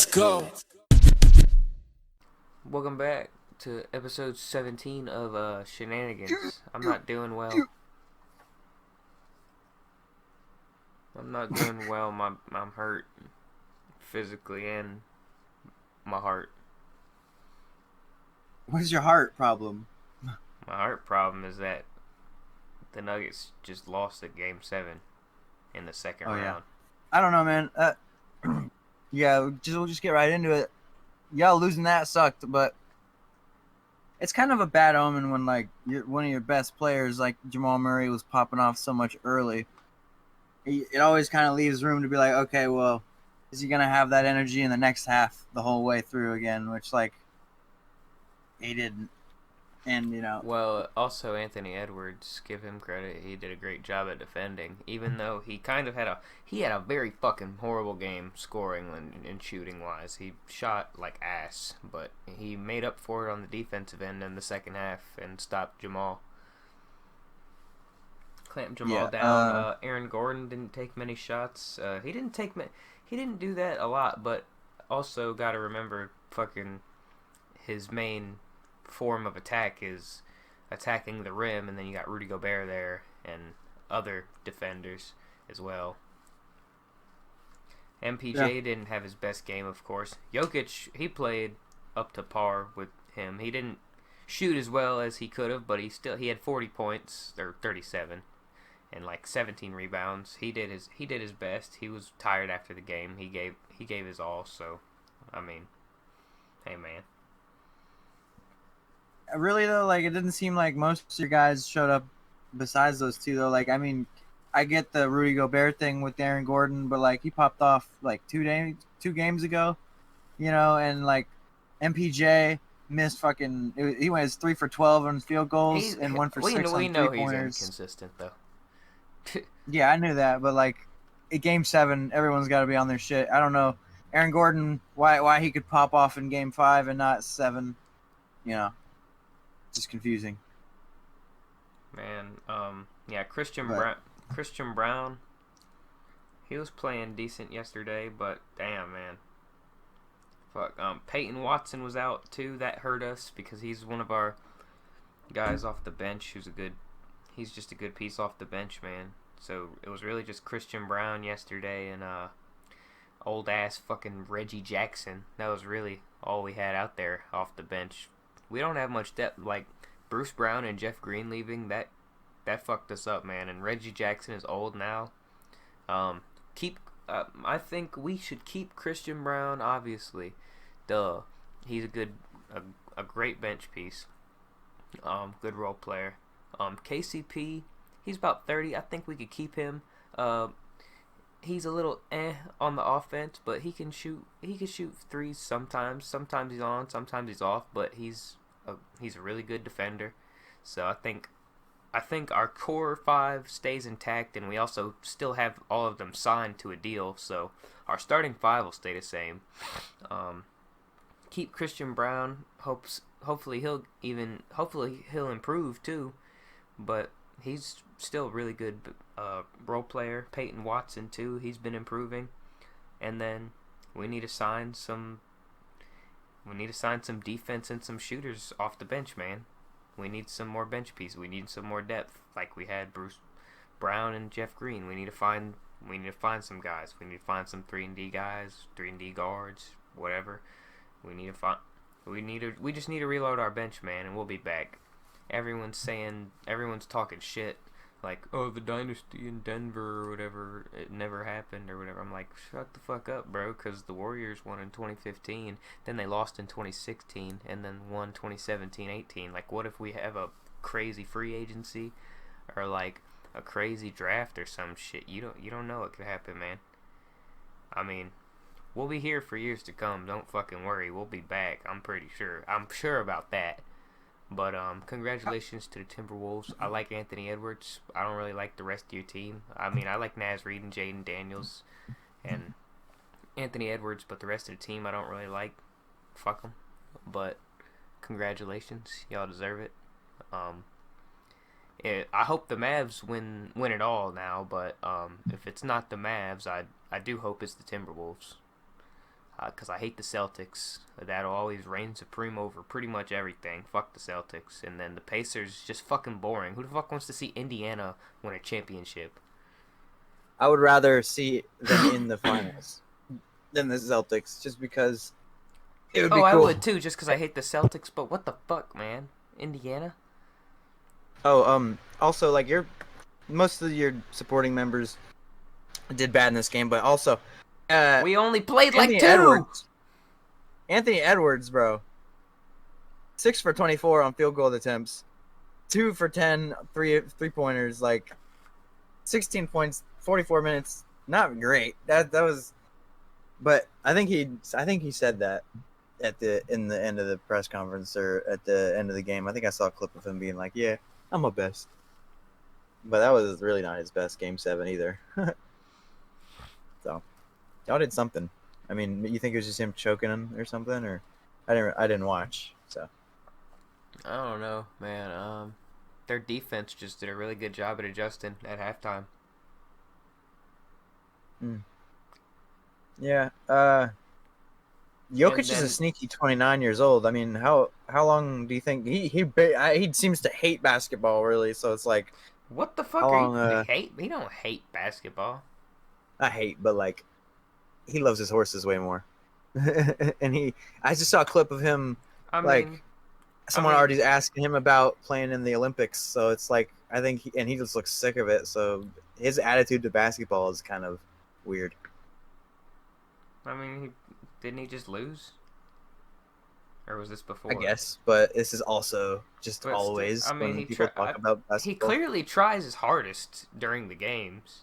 go. Welcome back to episode 17 of Shenanigans. I'm not doing well. I'm not doing well. I'm hurt physically and my heart. What is your heart problem? My heart problem is that the Nuggets just lost at Game 7 in the second round. Yeah. I don't know, man. We'll just get right into it. Y'all losing that sucked, but it's kind of a bad omen when one of your best players like Jamal Murray was popping off so much early. It always kind of leaves room to be like, okay, well, is he gonna have that energy in the next half the whole way through again? Which he didn't, and Well, also Anthony Edwards, give him credit. He did a great job at defending, even though he kind of had a very fucking horrible game scoring and shooting wise. He shot like ass, but he made up for it on the defensive end in the second half and stopped Jamal. Clamped Jamal down. Aaron Gordon didn't take many shots. He didn't do that a lot, but also got to remember fucking his main form of attack is attacking the rim, and then you got Rudy Gobert there and other defenders as well. MPJ didn't have his best game, of course. Jokic, he played up to par with him. He didn't shoot as well as he could have, but he had 40 points or 37 and like 17 rebounds. He did his best. He was tired after the game. He gave his all. So, I mean, hey man. Really though, it didn't seem like most of your guys showed up. Besides those two, though, I get the Rudy Gobert thing with Aaron Gordon, but he popped off two games ago, and MPJ missed he went 3 for 12 on field goals and 1 for 6 on 3-pointers. We know he's inconsistent though. Yeah, I knew that, but at Game 7, everyone's got to be on their shit. I don't know, Aaron Gordon, why he could pop off in Game 5 and not 7, just confusing. Man, Christian Brown, he was playing decent yesterday, but damn, man. Fuck, Peyton Watson was out too. That hurt us because he's one of our guys off the bench he's just a good piece off the bench, man. So it was really just Christian Brown yesterday and old ass fucking Reggie Jackson. That was really all we had out there off the bench. We don't have much depth. Bruce Brown and Jeff Green leaving, that fucked us up, man. And Reggie Jackson is old now. I think we should keep Christian Brown, obviously. Duh. He's a great bench piece. Good role player. KCP, he's about 30. I think we could keep him. He's a little on the offense, but he can shoot threes sometimes. Sometimes he's on, sometimes he's off, but he's a really good defender. So I think our core 5 stays intact, and we also still have all of them signed to a deal, so our starting 5 will stay the same. Keep Christian Brown. Hopefully he'll improve too, but he's still a really good role player. Peyton Watson too. He's been improving, and then we need to sign some defense and some shooters off the bench, man. We need some more bench pieces. We need some more depth, like we had Bruce Brown and Jeff Green. We need to find some guys. We need to find some 3-and-D guys, 3-and-D guards, whatever. We just need to reload our bench, man, and we'll be back. Everyone's talking shit, the dynasty in Denver or whatever, it never happened or whatever. I'm like, shut the fuck up, bro, because the Warriors won in 2015, then they lost in 2016, and then won 2017-18. What if we have a crazy free agency or a crazy draft or some shit? You don't know what could happen, man. I mean, we'll be here for years to come. Don't fucking worry. We'll be back. I'm pretty sure. I'm sure about that. But congratulations to the Timberwolves. I like Anthony Edwards. I don't really like the rest of your team. I mean, I like Naz Reid and Jaden Daniels and Anthony Edwards, but the rest of the team I don't really like. Fuck them. But congratulations. Y'all deserve it. I hope the Mavs win it all now, but if it's not the Mavs, I do hope it's the Timberwolves. because I hate the Celtics. That'll always reign supreme over pretty much everything. Fuck the Celtics. And then the Pacers, just fucking boring. Who the fuck wants to see Indiana win a championship? I would rather see them in the finals than the Celtics, just because it would Oh, be I cool. would too, just because I hate the Celtics. But what the fuck, man? Indiana? Oh, also, like most of your supporting members did bad in this game, but also, We only played like Anthony two. Edwards. Anthony Edwards, bro. 6 for 24 on field goal attempts, 2 for 10 three-pointers, like 16 points, 44 minutes. Not great. That was, but I think he said that in the end of the press conference or at the end of the game. I think I saw a clip of him being like, "Yeah, I'm my best," but that was really not his best game 7 either. So y'all did something. I mean, you think it was just him choking him or something, or I didn't watch. So I don't know, man. Their defense just did a really good job at adjusting at halftime. yeah, And Jokic is a then sneaky 29 years old. I mean, how long do you think he seems to hate basketball really? So it's like, what the how fuck are you long? hate? He don't hate basketball. I hate, but like, he loves his horses way more. And I just saw a clip of him, I like, mean, someone already asking him about playing in the Olympics. So it's like, I think, and he just looks sick of it. So his attitude to basketball is kind of weird. didn't he just lose? Or was this before? I guess, but this is also just But always still, when people talk about he basketball. clearly tries his hardest during the games.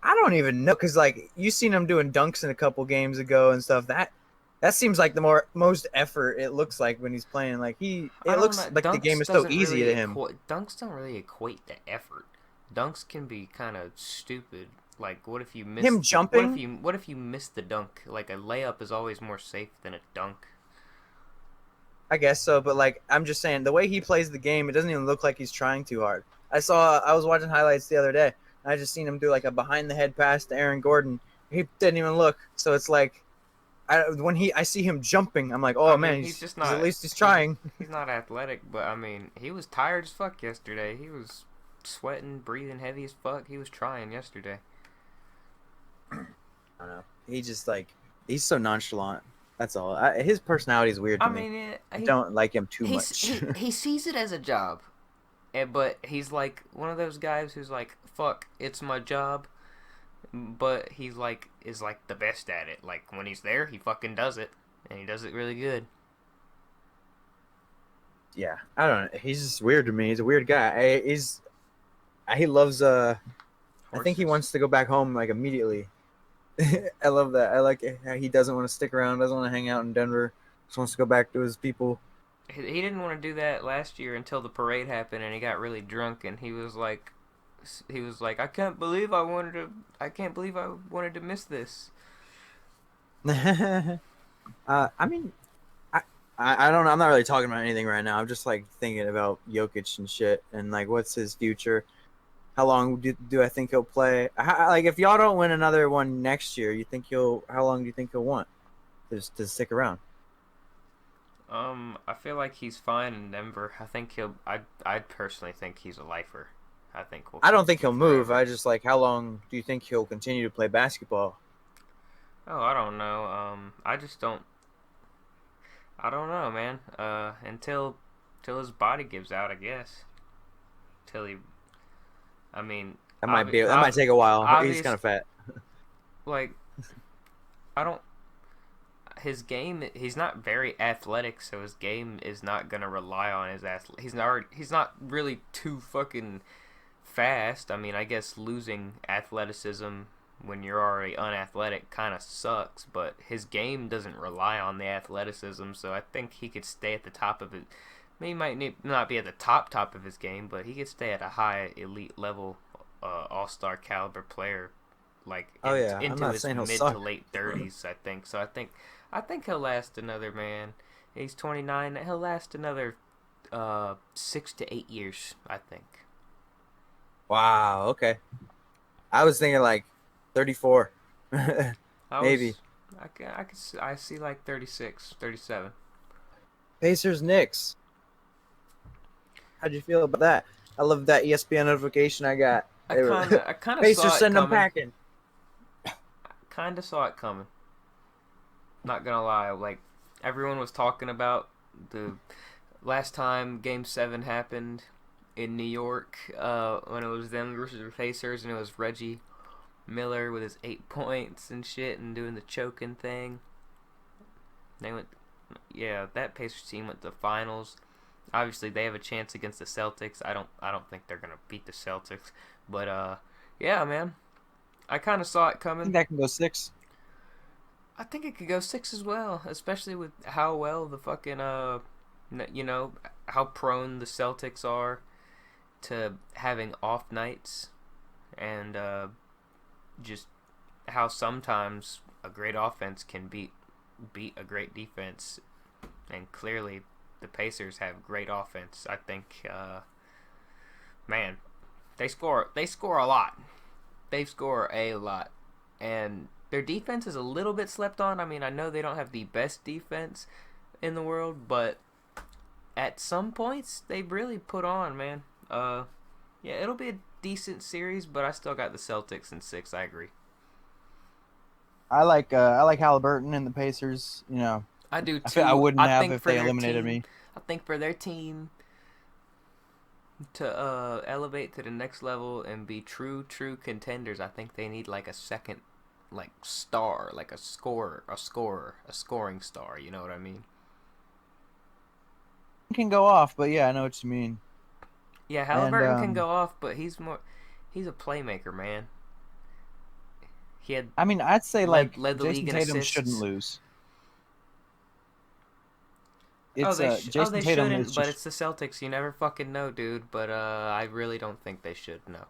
I don't even know, because like you seen him doing dunks in a couple games ago and stuff. That seems like the most effort it looks like when he's playing. Like it I don't know. looks like the game is so easy to him. Dunks don't really equate to effort. Dunks can be kind of stupid. Like, what if you miss Him jumping? What if you miss the dunk? Like, a layup is always more safe than a dunk. I guess so, but like I'm just saying, the way he plays the game, it doesn't even look like he's trying too hard. I was watching highlights the other day. And I just seen him do like a behind the head pass to Aaron Gordon. He didn't even look. So it's like, I see him jumping, I'm like, oh man, he's just at not. least he's trying. He's not athletic, but I mean, he was tired as fuck yesterday. He was sweating, breathing heavy as fuck. He was trying yesterday. I don't know. He just like he's so nonchalant. That's all. His personality is weird to me. I don't like him too much. He sees it as a job, but he's like one of those guys who's like, "Fuck, it's my job," but he's like is like the best at it. Like when he's there, he fucking does it, and he does it really good. Yeah, I don't know. He's just weird to me. He's a weird guy. He loves. I think he wants to go back home like immediately. I love that. I like how he doesn't want to stick around. Doesn't want to hang out in Denver. Just wants to go back to his people. He didn't want to do that last year until the parade happened, and he got really drunk, and he was like, I can't believe I wanted to miss this. I mean, I don't know. I'm not really talking about anything right now. I'm just like thinking about Jokic and shit, and like, what's his future? How long do I think he'll play? Like, if y'all don't win another one next year, how long do you think he'll want to stick around? I feel like he's fine in Denver. I think I personally think he's a lifer. I don't think he'll move. I just like, how long do you think he'll continue to play basketball? Oh, I don't know. I just don't. I don't know, man. Until his body gives out, I guess. Till he. I mean, that might take a while. He's kind of fat. Like, I don't. His game, he's not very athletic, so his game is not gonna rely on his He's not really too fucking fast. I mean, I guess losing athleticism when you're already unathletic kind of sucks, but his game doesn't rely on the athleticism, so I think he could stay at the top of it. He might not be at the top of his game, but he could stay at a high elite level, all-star caliber player, like into his mid to late 30s. I think so. I think he'll last another, man. He's 29. He'll last another 6 to 8 years, I think. Wow. Okay. I was thinking like 34. Maybe. I see like 36, 37. Pacers Knicks. How'd you feel about that? I love that ESPN notification I got. They were I kind of Pacers saw it send them coming. packing. Kind of saw it coming. Not gonna lie, like everyone was talking about the last time Game 7 happened in New York, when it was them versus the Pacers, and it was Reggie Miller with his 8 points and shit and doing the choking thing. They went, yeah, that Pacers team went to the finals. Obviously, they have a chance against the Celtics. I don't think they're gonna beat the Celtics, but yeah, man, I kind of saw it I think coming. that can go 6. I think it could go 6 as well, especially with how well the fucking you know, how prone the Celtics are to having off nights, and just how sometimes a great offense can beat a great defense, and clearly the Pacers have great offense. I think, man, they score a lot. They score a lot, and their defense is a little bit slept on. I mean, I know they don't have the best defense in the world, but at some points they really put on, man. Yeah, it'll be a decent series, but I still got the Celtics in 6. I agree. I like Halliburton and the Pacers. You know, I do I feel I too. wouldn't I have think if for they their eliminated team, me. I think for their team to elevate to the next level and be true contenders, I think they need like a second, like star, like a scoring star. You know what I mean? It can go off, but yeah, I know what you mean. Yeah, And Halliburton can go off, but he's a playmaker, man. He had I mean, I'd say like led the league Jason in Tatum shouldn't assists. lose. Oh, It's Jason they Tatum is shouldn't, but just. it's the Celtics. You never fucking know, dude. But I really don't think they should. No.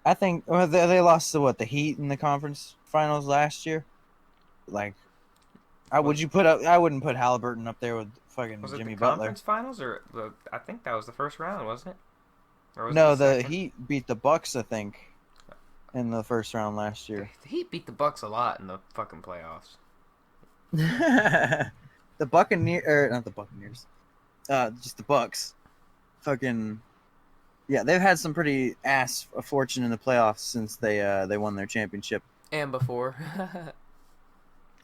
I think well, they lost to what the Heat in the conference finals last year. Like, Was I wouldn't put Halliburton up there with fucking was it the Jimmy Butler. conference finals or the? I think that was the first round, wasn't it? Or was it the No, the second? Heat beat the Bucks, I think, in the first round last The, year. the Heat beat the Bucks a lot in the fucking playoffs. The Buccaneers, or not the Buccaneers, just the Bucks. Fucking yeah, they've had some pretty ass fortune in the playoffs since they won their championship. And before.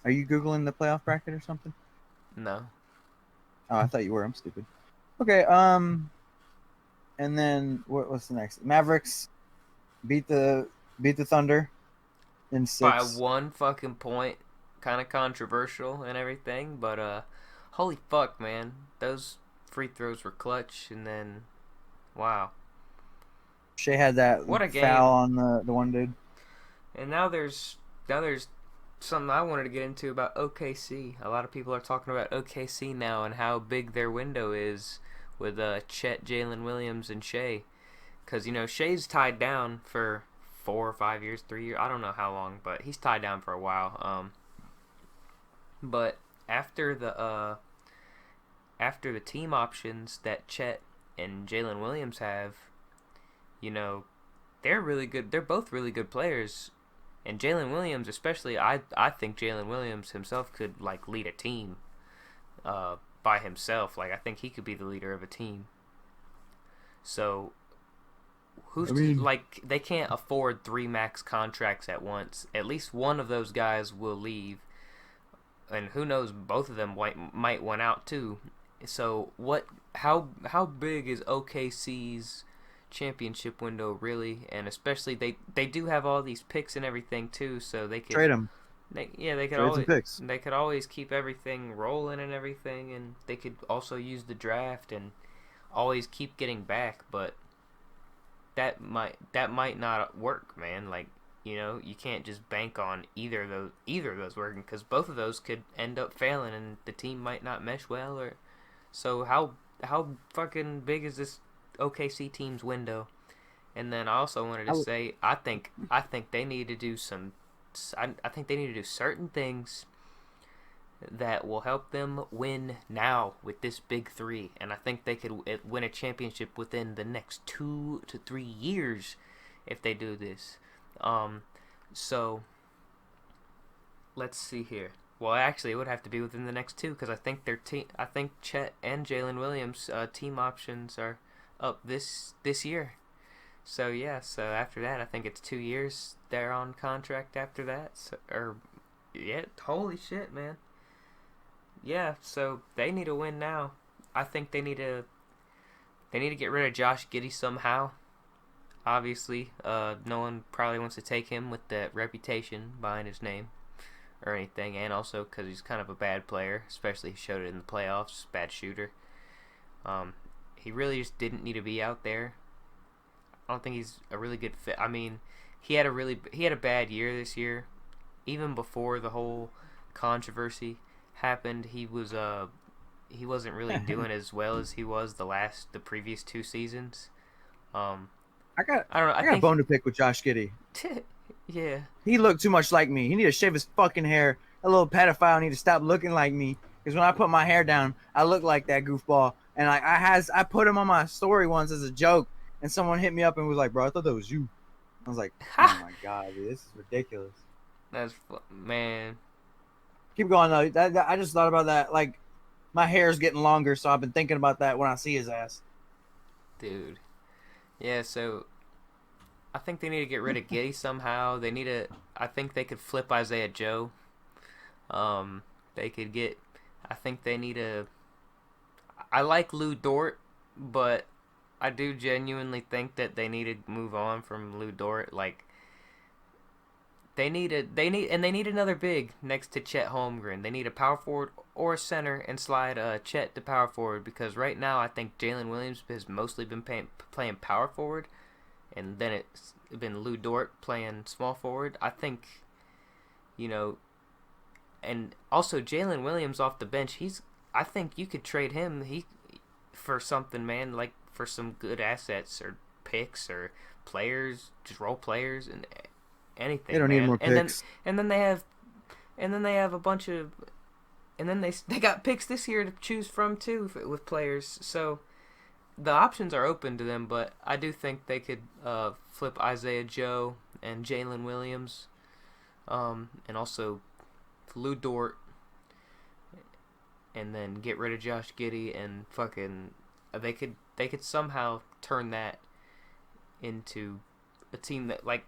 Are you googling the playoff bracket or something? No. Oh, I thought you were. I'm stupid. Okay. And then what's the next? Mavericks beat the Thunder in By 6. one fucking point. Kind of controversial and everything, but holy fuck, man. Those free throws were clutch, and then wow. Shea had that What a foul game. on the one dude. And now there's something I wanted to get into about OKC. A lot of people are talking about OKC now and how big their window is with Chet, Jalen Williams, and Shea. Because, you know, Shea's tied down for 4 or 5 years, 3 years. I don't know how long, but he's tied down for a while. But after the team options that Chet and Jalen Williams have, you know, they're really good. They're both really good players. And Jalen Williams, especially, I think Jalen Williams himself could like lead a team by himself. Like I think he could be the leader of a team. So I mean, like they can't afford 3 max contracts at once. At least one of those guys will leave, and who knows, both of them might want out too. So what? How big is OKC's championship window really? And especially they do have all these picks and everything too, so they could trade him. they could Trade some always picks. keep everything rolling and everything, and they could also use the draft and always keep getting back, but that might not work, man. Like, you know, you can't just bank on either of those working, because both of those could end up failing and the team might not mesh well. Or so how fucking big is this OKC team's window? And then I also wanted to say I think they need to do I think they need to do certain things that will help them win now with this big three, and I think they could win a championship within the next 2 to 3 years if they do this. So let's see here. Well, actually, it would have to be within the next two because I think their team. I think Chet and Jalen Williams team options are up this year. So yeah, so after that, I think it's 2 years they're on contract after that. So, or yeah, holy shit, man. Yeah, so they need a win now. I think they need to get rid of Josh Giddey somehow. Obviously, no one probably wants to take him with that reputation behind his name or anything, and also because he's kind of a bad player, especially he showed it in the playoffs. Bad shooter. He really just didn't need to be out there. I don't think he's a really good fit. I mean, he had a bad year this year. Even before the whole controversy happened, he wasn't really doing as well as he was the previous 2 seasons. I don't know. I got a bone to pick with Josh Giddey. Yeah. He looked too much like me. He need to shave his fucking hair. A little pedophile need to stop looking like me. Because when I put my hair down, I look like that goofball. And I put him on my story once as a joke, and someone hit me up and was like, "Bro, I thought that was you." I was like, "Oh my god, dude, this is ridiculous." Man. Keep going though. I just thought about that. Like, my hair's getting longer, so I've been thinking about that when I see his ass. Dude. Yeah, so I think they need to get rid of Giddey somehow. I think they could flip Isaiah Joe. They could get. I think they need a. I like Lou Dort, but I do genuinely think that they need to move on from Lou Dort. Like, they need another big next to Chet Holmgren. They need a power forward or a center and slide Chet to power forward, because right now I think Jalen Williams has mostly been playing power forward, and then it's been Lou Dort playing small forward. I think, and also Jalen Williams off the bench. I think you could trade him for something, man, like for some good assets or picks or players, just role players and anything. They don't need more picks. And then they have a bunch of, and then they got picks this year to choose from too with players. So the options are open to them, but I do think they could flip Isaiah Joe and Jalen Williams, and also Lou Dort, and then get rid of Josh Giddey and fucking they could somehow turn that into a team that, like,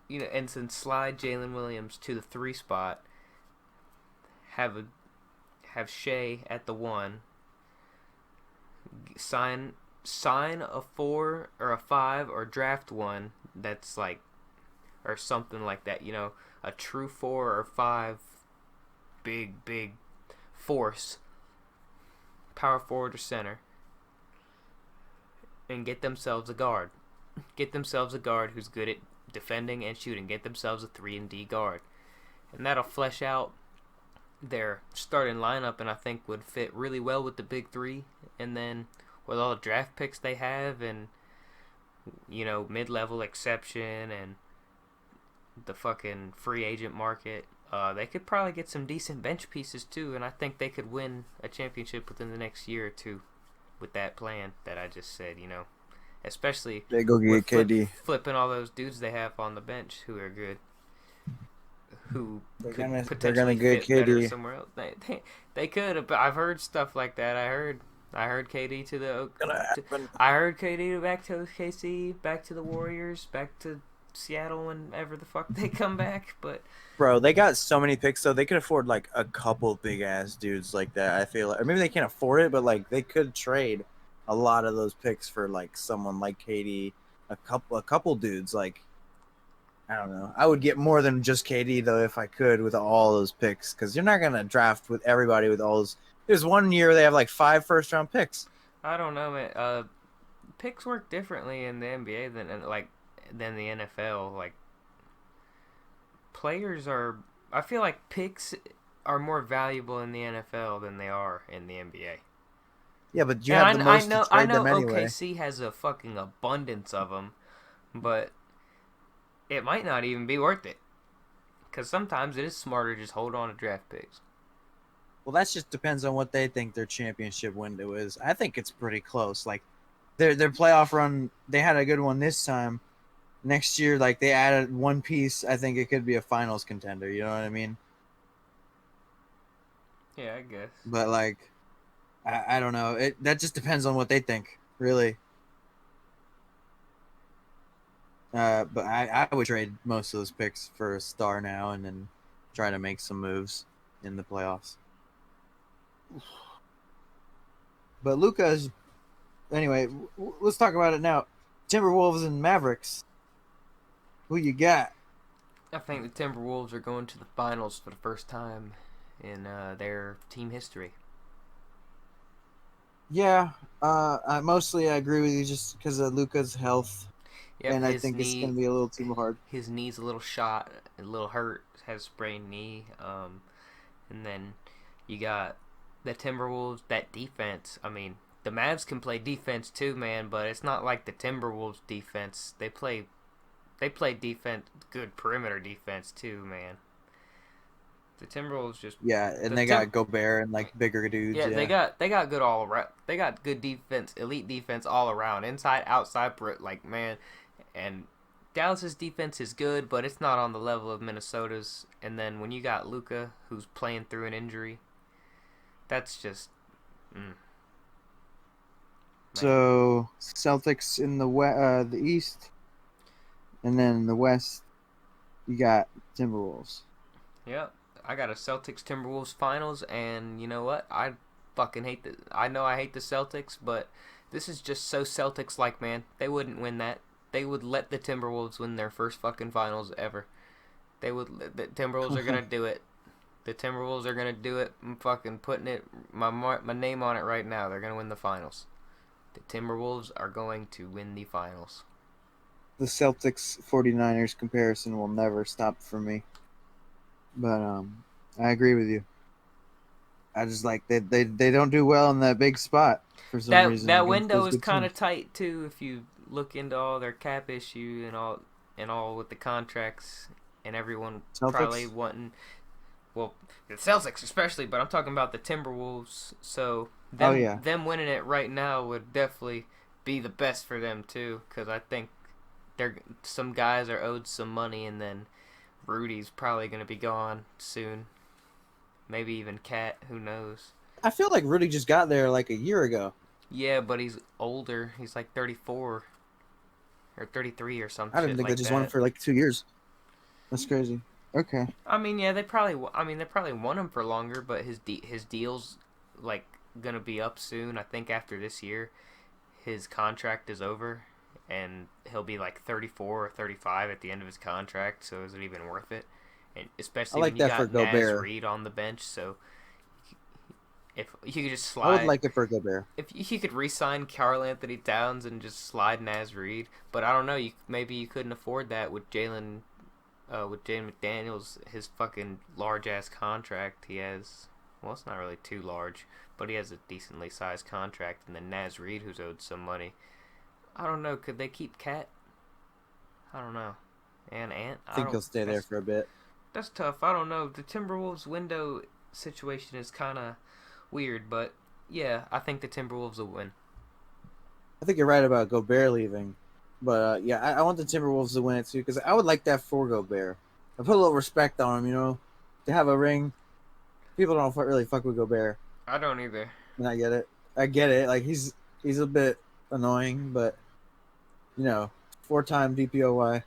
and then slide Jalen Williams to the 3 spot, have Shea at the 1, sign a 4 or a 5 or draft one that's like, or something like that, a true 4 or 5 big force, power forward or center, and get themselves a guard. Get themselves a guard who's good at defending and shooting. Get themselves a 3-and-D guard. And that'll flesh out their starting lineup, and I think would fit really well with the big 3. And then with all the draft picks they have, and mid-level exception and the fucking free agent market, they could probably get some decent bench pieces too, and I think they could win a championship within the next year or two with that plan that I just said, especially they go get KD, flipping all those dudes they have on the bench who are good, who they're could they're gonna potentially get fit better KD somewhere else. They could, but I've heard stuff like that. I heard KD to the. I heard KD back to KC, back to the Warriors, back to Seattle whenever the fuck they come back. But bro, they got so many picks, so they could afford like a couple big ass dudes like that. I feel like, or maybe they can't afford it, but like they could trade a lot of those picks for like someone like KD, a couple dudes. Like, I don't know, I would get more than just KD though if I could with all those picks, because you're not gonna draft with everybody with all those. There's one year they have like 5 first-round picks. I don't know, man. Picks work differently in the NBA than the NFL. Like, players are. I feel like picks are more valuable in the NFL than they are in the NBA. Yeah, but you have the most to trade them anyway. OKC has a fucking abundance of them, but it might not even be worth it. Because sometimes it is smarter to just hold on to draft picks. Well, that just depends on what they think their championship window is. I think it's pretty close. Like, their playoff run, they had a good one this time. Next year, like, they added one piece. I think it could be a finals contender. You know what I mean? Yeah, I guess. But like, I don't know. That just depends on what they think, really. But I would trade most of those picks for a star now, and then try to make some moves in the playoffs. But Luka's anyway. Let's talk about it now. Timberwolves and Mavericks. Who you got? I think the Timberwolves are going to the finals for the first time in their team history. Yeah, I mostly agree with you just because of Luka's health, Yep, and I think it's going to be a little too hard. his knee's a little shot, a little hurt, has a sprained knee. And then you got the Timberwolves, that defense. I mean, the Mavs can play defense too, man, but it's not like the Timberwolves defense. They play defense, good perimeter defense too, man. The Timberwolves just And they got Gobert and like bigger dudes. yeah, they got good all around. They got good defense, elite defense all around, inside, outside, like man. And Dallas's defense is good, but it's not on the level of Minnesota's. And then when you got Luka, who's playing through an injury, that's just. So Celtics in the East, and then in the West, you got Timberwolves. Yep, I got a Celtics Timberwolves finals, and you know what? I fucking hate the. I know I hate the Celtics, but this is just so Celtics like, man. They wouldn't win that. They would let the Timberwolves win their first fucking finals ever. They would. The Timberwolves are gonna do it. The Timberwolves are gonna do it. I'm fucking putting it my name on it right now. They're gonna win the finals. The Timberwolves are going to win the finals. The Celtics 49ers comparison will never stop for me. But I agree with you. I just like they don't do well in that big spot for some reason. That window is kind of tight too. If you look into all their cap issue and all with the contracts and everyone Celtics? Probably wanting. Well, the Celtics especially, but I'm talking about the Timberwolves. So them winning it right now would definitely be the best for them too, because I think some guys are owed some money, and then Rudy's probably going to be gone soon. Maybe even Cat, who knows? I feel like Rudy just got there like a year ago. Yeah, but he's older. He's like 34 or 33 or something. I didn't think they just won for like 2 years. That's crazy. Okay. I mean, yeah, they probably want him for longer, but his deal's like gonna be up soon. I think after this year, his contract is over, and he'll be like 34 or 35 at the end of his contract. So is it even worth it? And especially when you got Naz Reid on the bench, so if you could just slide, I would like it for Gobert. If you could re-sign Karl Anthony Towns and just slide Naz Reid, but I don't know. Maybe you couldn't afford that with Jalen McDaniels, his fucking large ass contract he has. Well, it's not really too large, but he has a decently sized contract, and then Naz Reid, who's owed some money. I don't know. Could they keep Cat? I don't know. And Ant? I think he'll stay there for a bit. That's tough. I don't know. The Timberwolves window situation is kind of weird, but yeah, I think the Timberwolves will win. I think you're right about Gobert leaving. But yeah, I want the Timberwolves to win it too, because I would like that for Gobert. I put a little respect on him, you know, to have a ring. People don't really fuck with Gobert. I don't either. And I get it. Like he's a bit annoying, but you know, 4-time DPOY.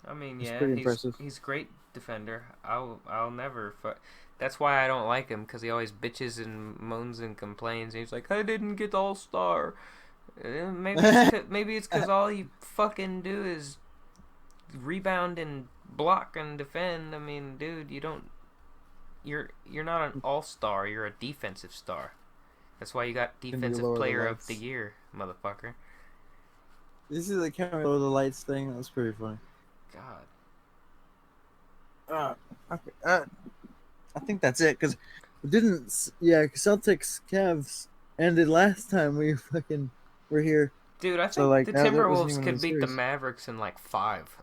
I mean, yeah, pretty impressive. He's a great defender. I'll never fuck. That's why I don't like him, because he always bitches and moans and complains. He's like, I didn't get All-Star. Maybe it's because all you fucking do is rebound and block and defend. I mean, dude, you're not an all-star. You're a defensive star. That's why you got defensive player of the year, motherfucker. This is the camera lower the lights thing. That was pretty funny. God. Okay. I think that's it, because Celtics Cavs ended last time we fucking were here. Dude, I think the Timberwolves could beat the Mavericks in like 5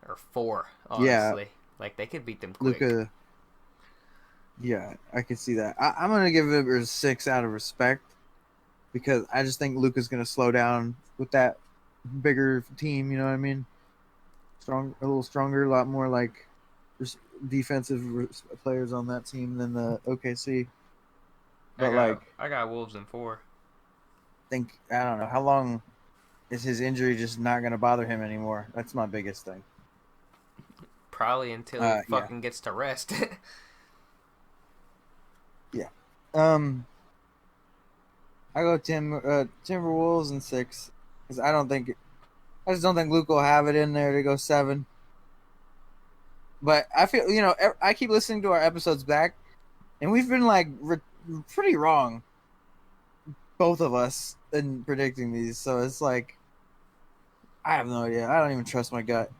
or 4, honestly. Yeah. Like, they could beat them quick. Luka, yeah, I can see that. I'm going to give it a 6 out of respect, because I just think Luka's going to slow down with that bigger team, you know what I mean? A little stronger, a lot more like defensive players on that team than the OKC. But like, I got Wolves in 4. I don't know how long is his injury just not going to bother him anymore. That's my biggest thing. Probably until he Yeah. fucking gets to rest. Yeah. I go Timberwolves in 6 because I just don't think Luke will have it in there to go 7. But I feel I keep listening to our episodes back, and we've been like pretty wrong, both of us, in predicting these. So it's like I have no idea. I don't even trust my gut.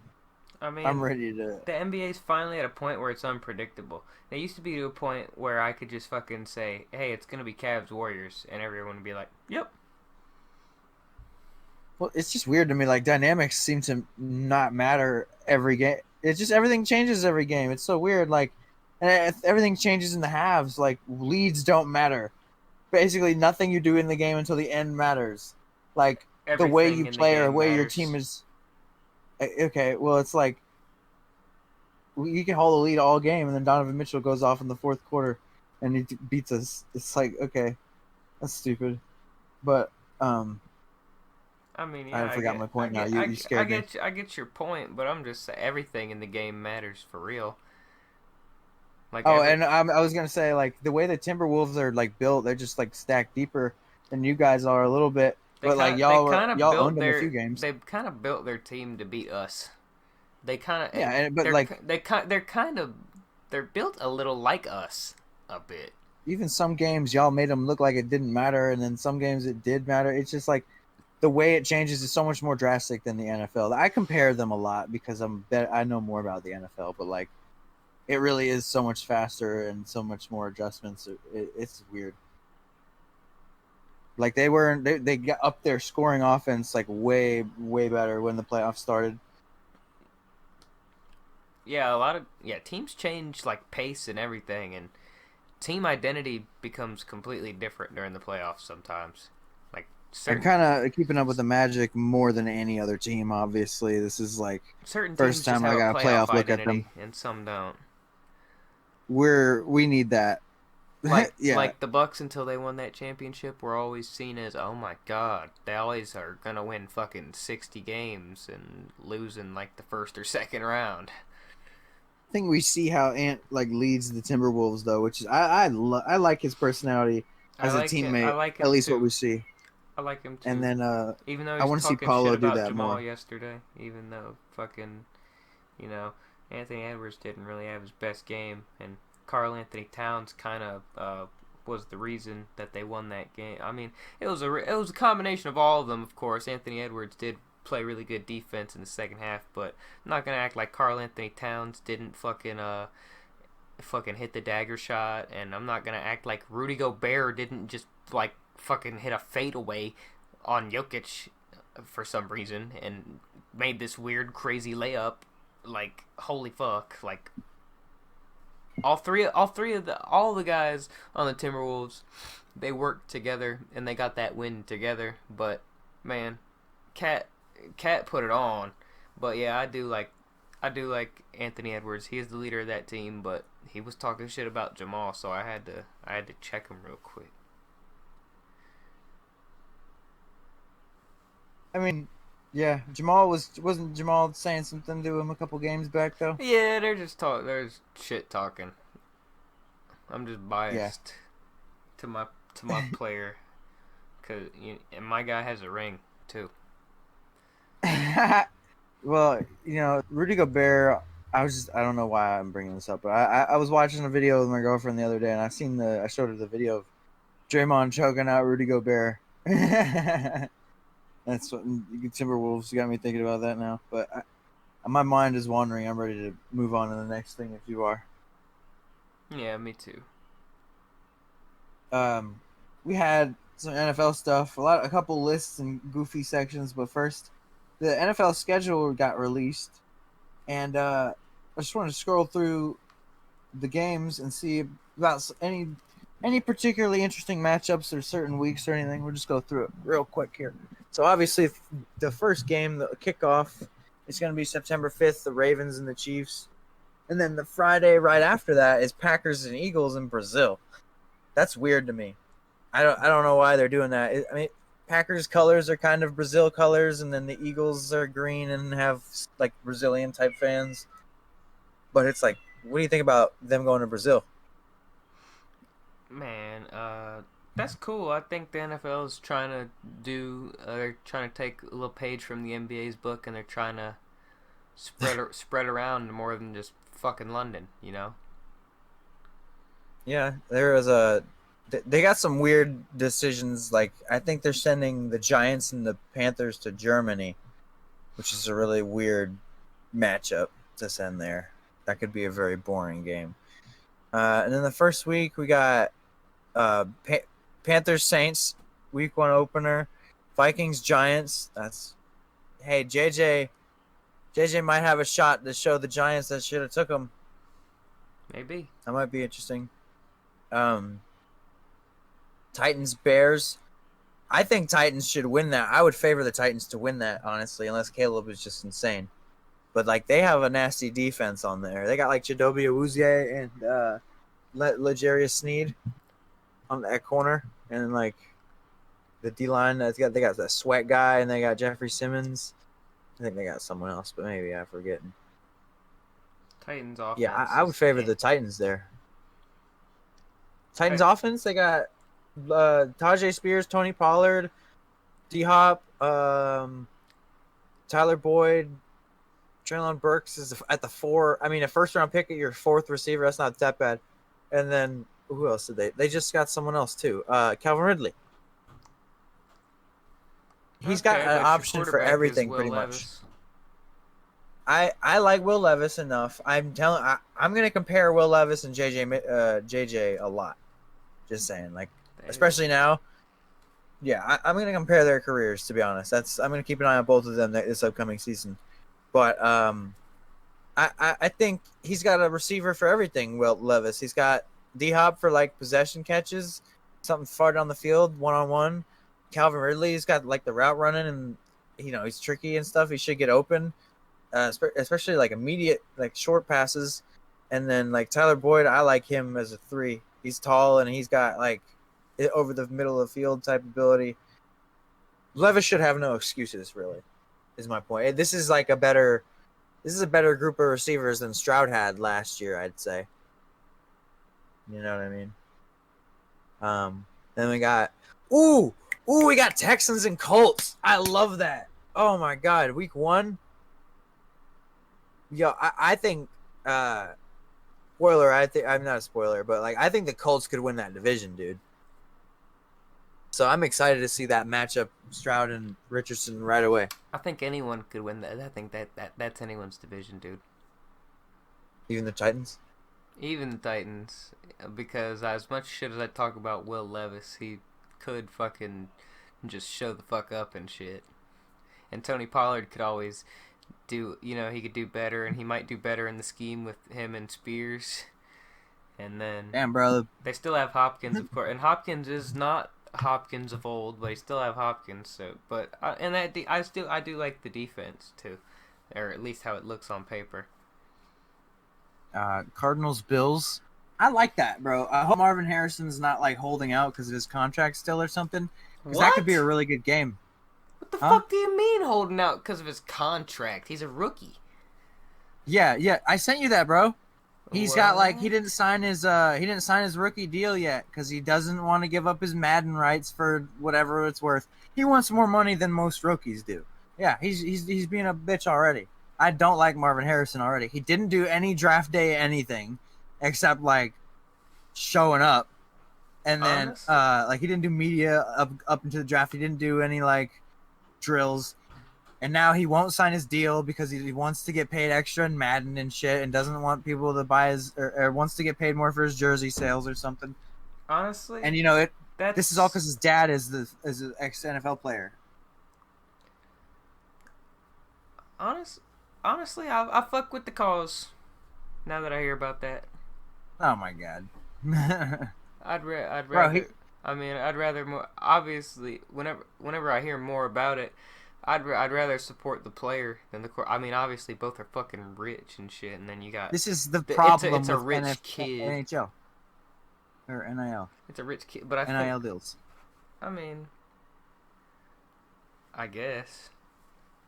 I mean, I'm ready to. the NBA's finally at a point where it's unpredictable. It used to be to a point where I could just fucking say, "Hey, it's gonna be Cavs Warriors," and everyone would be like, "Yep." Well, it's just weird to me. Like dynamics seem to not matter every game. It's just everything changes every game. It's so weird. Like, and everything changes in the halves. Like leads don't matter. Basically, nothing you do in the game until the end matters. Like the way Everything you in the play or the game way your matters. team is. Okay, well, it's like you can hold the lead all game, and then Donovan Mitchell goes off in the fourth quarter, and he beats us. It's like okay, that's stupid. But I mean, I yeah, forgot my point now. You scared me. I get your point, but I'm just saying everything in the game matters for real. Like Oh, every and I was gonna say like the way the Timberwolves are like built, they're just like stacked deeper than you guys are a little bit. But like y'all owned them a few games. they kind of built their team to beat us. They kind of Yeah, but like they're kind of they're built a little like us a bit. even some games y'all made them look like it didn't matter, and then some games it did matter. It's just like the way it changes is so much more drastic than the NFL. I compare them a lot because I know more about the NFL, but like it really is so much faster and so much more adjustments. It's weird. Like they got up their scoring offense like way better when the playoffs started. Yeah, teams change like pace and everything, and team identity becomes completely different during the playoffs sometimes. Like They're kind of keeping up with the Magic more than any other team. Obviously, this is like certain first teams just time I have a got a playoff playoff look at them. identity, and some don't. We need that. Yeah, Like the Bucks until they won that championship were always seen as, oh my god, they always are gonna win fucking 60 games and lose in like the first or second round. I think we see how Ant like leads the Timberwolves though, which is I like his personality as a I teammate. like At him least what too. we see. I like him too. And then Even though I he's want to see talking shit Paulo do about that Jamal more. yesterday, even though fucking, you know, Anthony Edwards didn't really have his best game, and Karl Anthony Towns kind of was the reason that they won that game. I mean, it was a combination of all of them, of course. Anthony Edwards did play really good defense in the second half, but I'm not gonna act like Karl Anthony Towns didn't fucking hit the dagger shot, and I'm not gonna act like Rudy Gobert didn't just like fucking hit a fadeaway on Jokic for some reason and made this weird crazy layup. Like holy fuck! Like all the guys on the Timberwolves, they worked together and they got that win together. But man, Cat put it on. But yeah, I do like Anthony Edwards. He is the leader of that team, but he was talking shit about Jamal, so I had to check him real quick. I mean, yeah, wasn't Jamal saying something to him a couple games back though? Yeah, they're shit talking. I'm just Yeah. biased to my player, and my guy has a ring too. Well, Rudy Gobert. I don't know why I'm bringing this up, but I was watching a video with my girlfriend the other day, and I showed her the video of Draymond choking out Rudy Gobert. That's what Timberwolves got me thinking about that now. But my mind is wandering. I'm ready to move on to the next thing if you are. Yeah, me too. We had some NFL stuff, a couple lists and goofy sections, but first, the NFL schedule got released, and I just wanted to scroll through the games and see about any particularly interesting matchups or certain weeks or anything. We'll just go through it real quick here. So obviously, the first game, the kickoff, is going to be September 5th, the Ravens and the Chiefs. And then the Friday right after that is Packers and Eagles in Brazil. That's weird to me. I don't know why they're doing that. I mean, Packers colors are kind of Brazil colors, and then the Eagles are green and have like Brazilian type fans. But it's like, what do you think about them going to Brazil? Man, that's cool. I think the NFL is trying to they're trying to take a little page from the NBA's book, and they're trying to spread around more than just fucking London, you know? Yeah, there was they got some weird decisions. Like I think they're sending the Giants and the Panthers to Germany, which is a really weird matchup to send there. That could be a very boring game. And then the first week we got Panthers Saints week 1 opener, Vikings Giants. That's hey JJ might have a shot to show the Giants that should have took them. Maybe. That might be interesting. Titans Bears. I think Titans should win that. I would favor the Titans to win that, honestly, unless Caleb is just insane. But like they have a nasty defense on there. They got like Jadobi Usyk and Legarius Sneed on that corner, and like the D line. They got that sweat guy, and they got Jeffrey Simmons. I think they got someone else, but maybe I'm forgetting. Titans offense. Yeah, I would favor the Titans there. Titans offense. They got Tajay Spears, Tony Pollard, D Hop, Tyler Boyd, Traylon Burks is at the 4. I mean, a first round pick at your 4th receiver. That's not that bad. And then who else did they? They just got someone else too. Calvin Ridley. He's got an option for everything, pretty much. I like Will Levis enough. I'm gonna compare Will Levis and JJ a lot. Just saying, like, especially now. Yeah, I'm gonna compare their careers. To be honest, I'm gonna keep an eye on both of them this upcoming season. But I think he's got a receiver for everything. Will Levis, he's got D Hop for like possession catches, something far down the field, 1-on-1. Calvin Ridley, he's got like the route running, and he's tricky and stuff. He should get open, especially like immediate, like short passes. And then like Tyler Boyd, I like him as a 3. He's tall and he's got like over the middle of the field type ability. Levis should have no excuses, really, is my point. This is a better group of receivers than Stroud had last year, I'd say. You know what I mean? Then we got we got Texans and Colts. I love that. Oh my god, week 1. Yo, I think spoiler, I'm not a spoiler, but like I think the Colts could win that division, dude. So I'm excited to see that matchup, Stroud and Richardson, right away. I think anyone could win that. I think that's anyone's division, dude. Even the Titans? Even the Titans, because as much shit as I talk about Will Levis, he could fucking just show the fuck up and shit. And Tony Pollard could always he could do better, and he might do better in the scheme with him and Spears. And then damn, bro, they still have Hopkins, of course, and Hopkins is not Hopkins of old, but he still have Hopkins. So, but I do like the defense too, or at least how it looks on paper. Cardinals Bills. I like that, bro. I hope Marvin Harrison's not like holding out because of his contract still or something. Because that could be a really good game. What the fuck do you mean holding out because of his contract? He's a rookie. Yeah. I sent you that, bro. He's got like he didn't sign his rookie deal yet because he doesn't want to give up his Madden rights for whatever it's worth. He wants more money than most rookies do. Yeah, he's being a bitch already. I don't like Marvin Harrison already. He didn't do any draft day anything except like showing up, and then like he didn't do media up into the draft. He didn't do any like drills. And now he won't sign his deal because he wants to get paid extra in Madden and shit, and doesn't want people to buy his or wants to get paid more for his jersey sales or something. Honestly, and this is all because his dad is an ex NFL player. Honestly, I fuck with the cause. Now that I hear about that. Oh my god. I'd rather. Bro, I'd rather more. Obviously, whenever I hear more about it. I'd rather support the player than the court. I mean, obviously both are fucking rich and shit, and then you got This is the it's problem a with rich kid. NHL or NIL. It's a rich kid, but I think NIL deals. I mean, I guess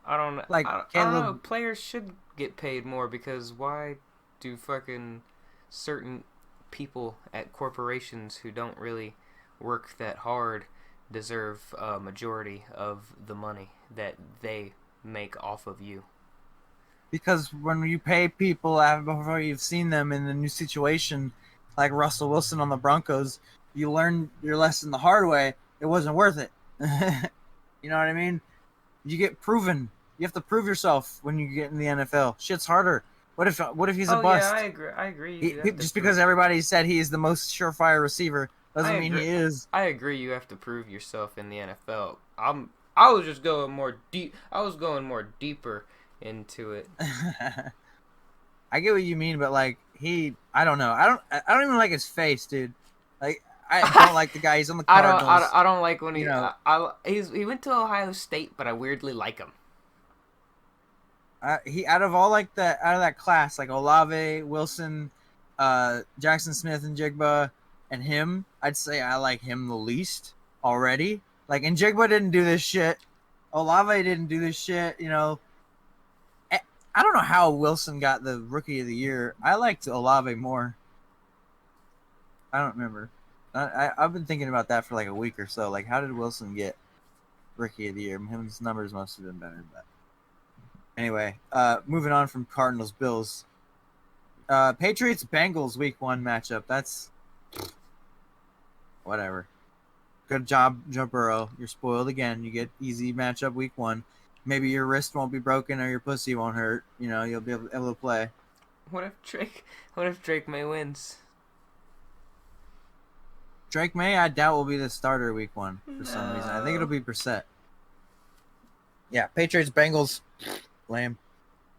I don't Like I don't know. Caleb, Players should get paid more because why do fucking certain people at corporations who don't really work that hard deserve a majority of the money that they make off of you? because when you pay people before you've seen them in a new situation, like Russell Wilson on the Broncos, you learn your lesson the hard way. It wasn't worth it. You know what I mean? You get proven. You have to prove yourself when you get in the NFL. Shit's harder. What if he's a Oh yeah, bust? I agree. I agree. You have to Just prove. because everybody said he is the most surefire receiver I doesn't mean agree. he is. I agree. You have to prove yourself in the NFL. I was just going more deep. I was going more deeper into it. I get what you mean, but like I don't know. I don't even like his face, dude. Like I don't like the guy. He's on the Cardinals. I don't like when You know, he went to Ohio State, but I weirdly like him. he out of all like out of that class, like Olave, Wilson, Jackson Smith, and Jigba, and him, I'd say I like him the least already. Like, and Jigba didn't do this shit. Olave didn't do this shit. You know, I don't know how Wilson got the Rookie of the Year. I liked Olave more. I don't remember. I've been thinking about that for like a week or so. Like, how did Wilson get Rookie of the Year? His numbers must have been better. But anyway, moving on from Cardinals Bills. Patriots Bengals Week 1 matchup. That's whatever. Good job, Joe Burrow. You're spoiled again. You get easy matchup Week 1. Maybe your wrist won't be broken or your pussy won't hurt. You know, you'll be able to play. What if Drake May wins? Drake May, I doubt will be the starter Week 1 for some reason. I think it'll be Brissett. Yeah, Patriots Bengals, lame.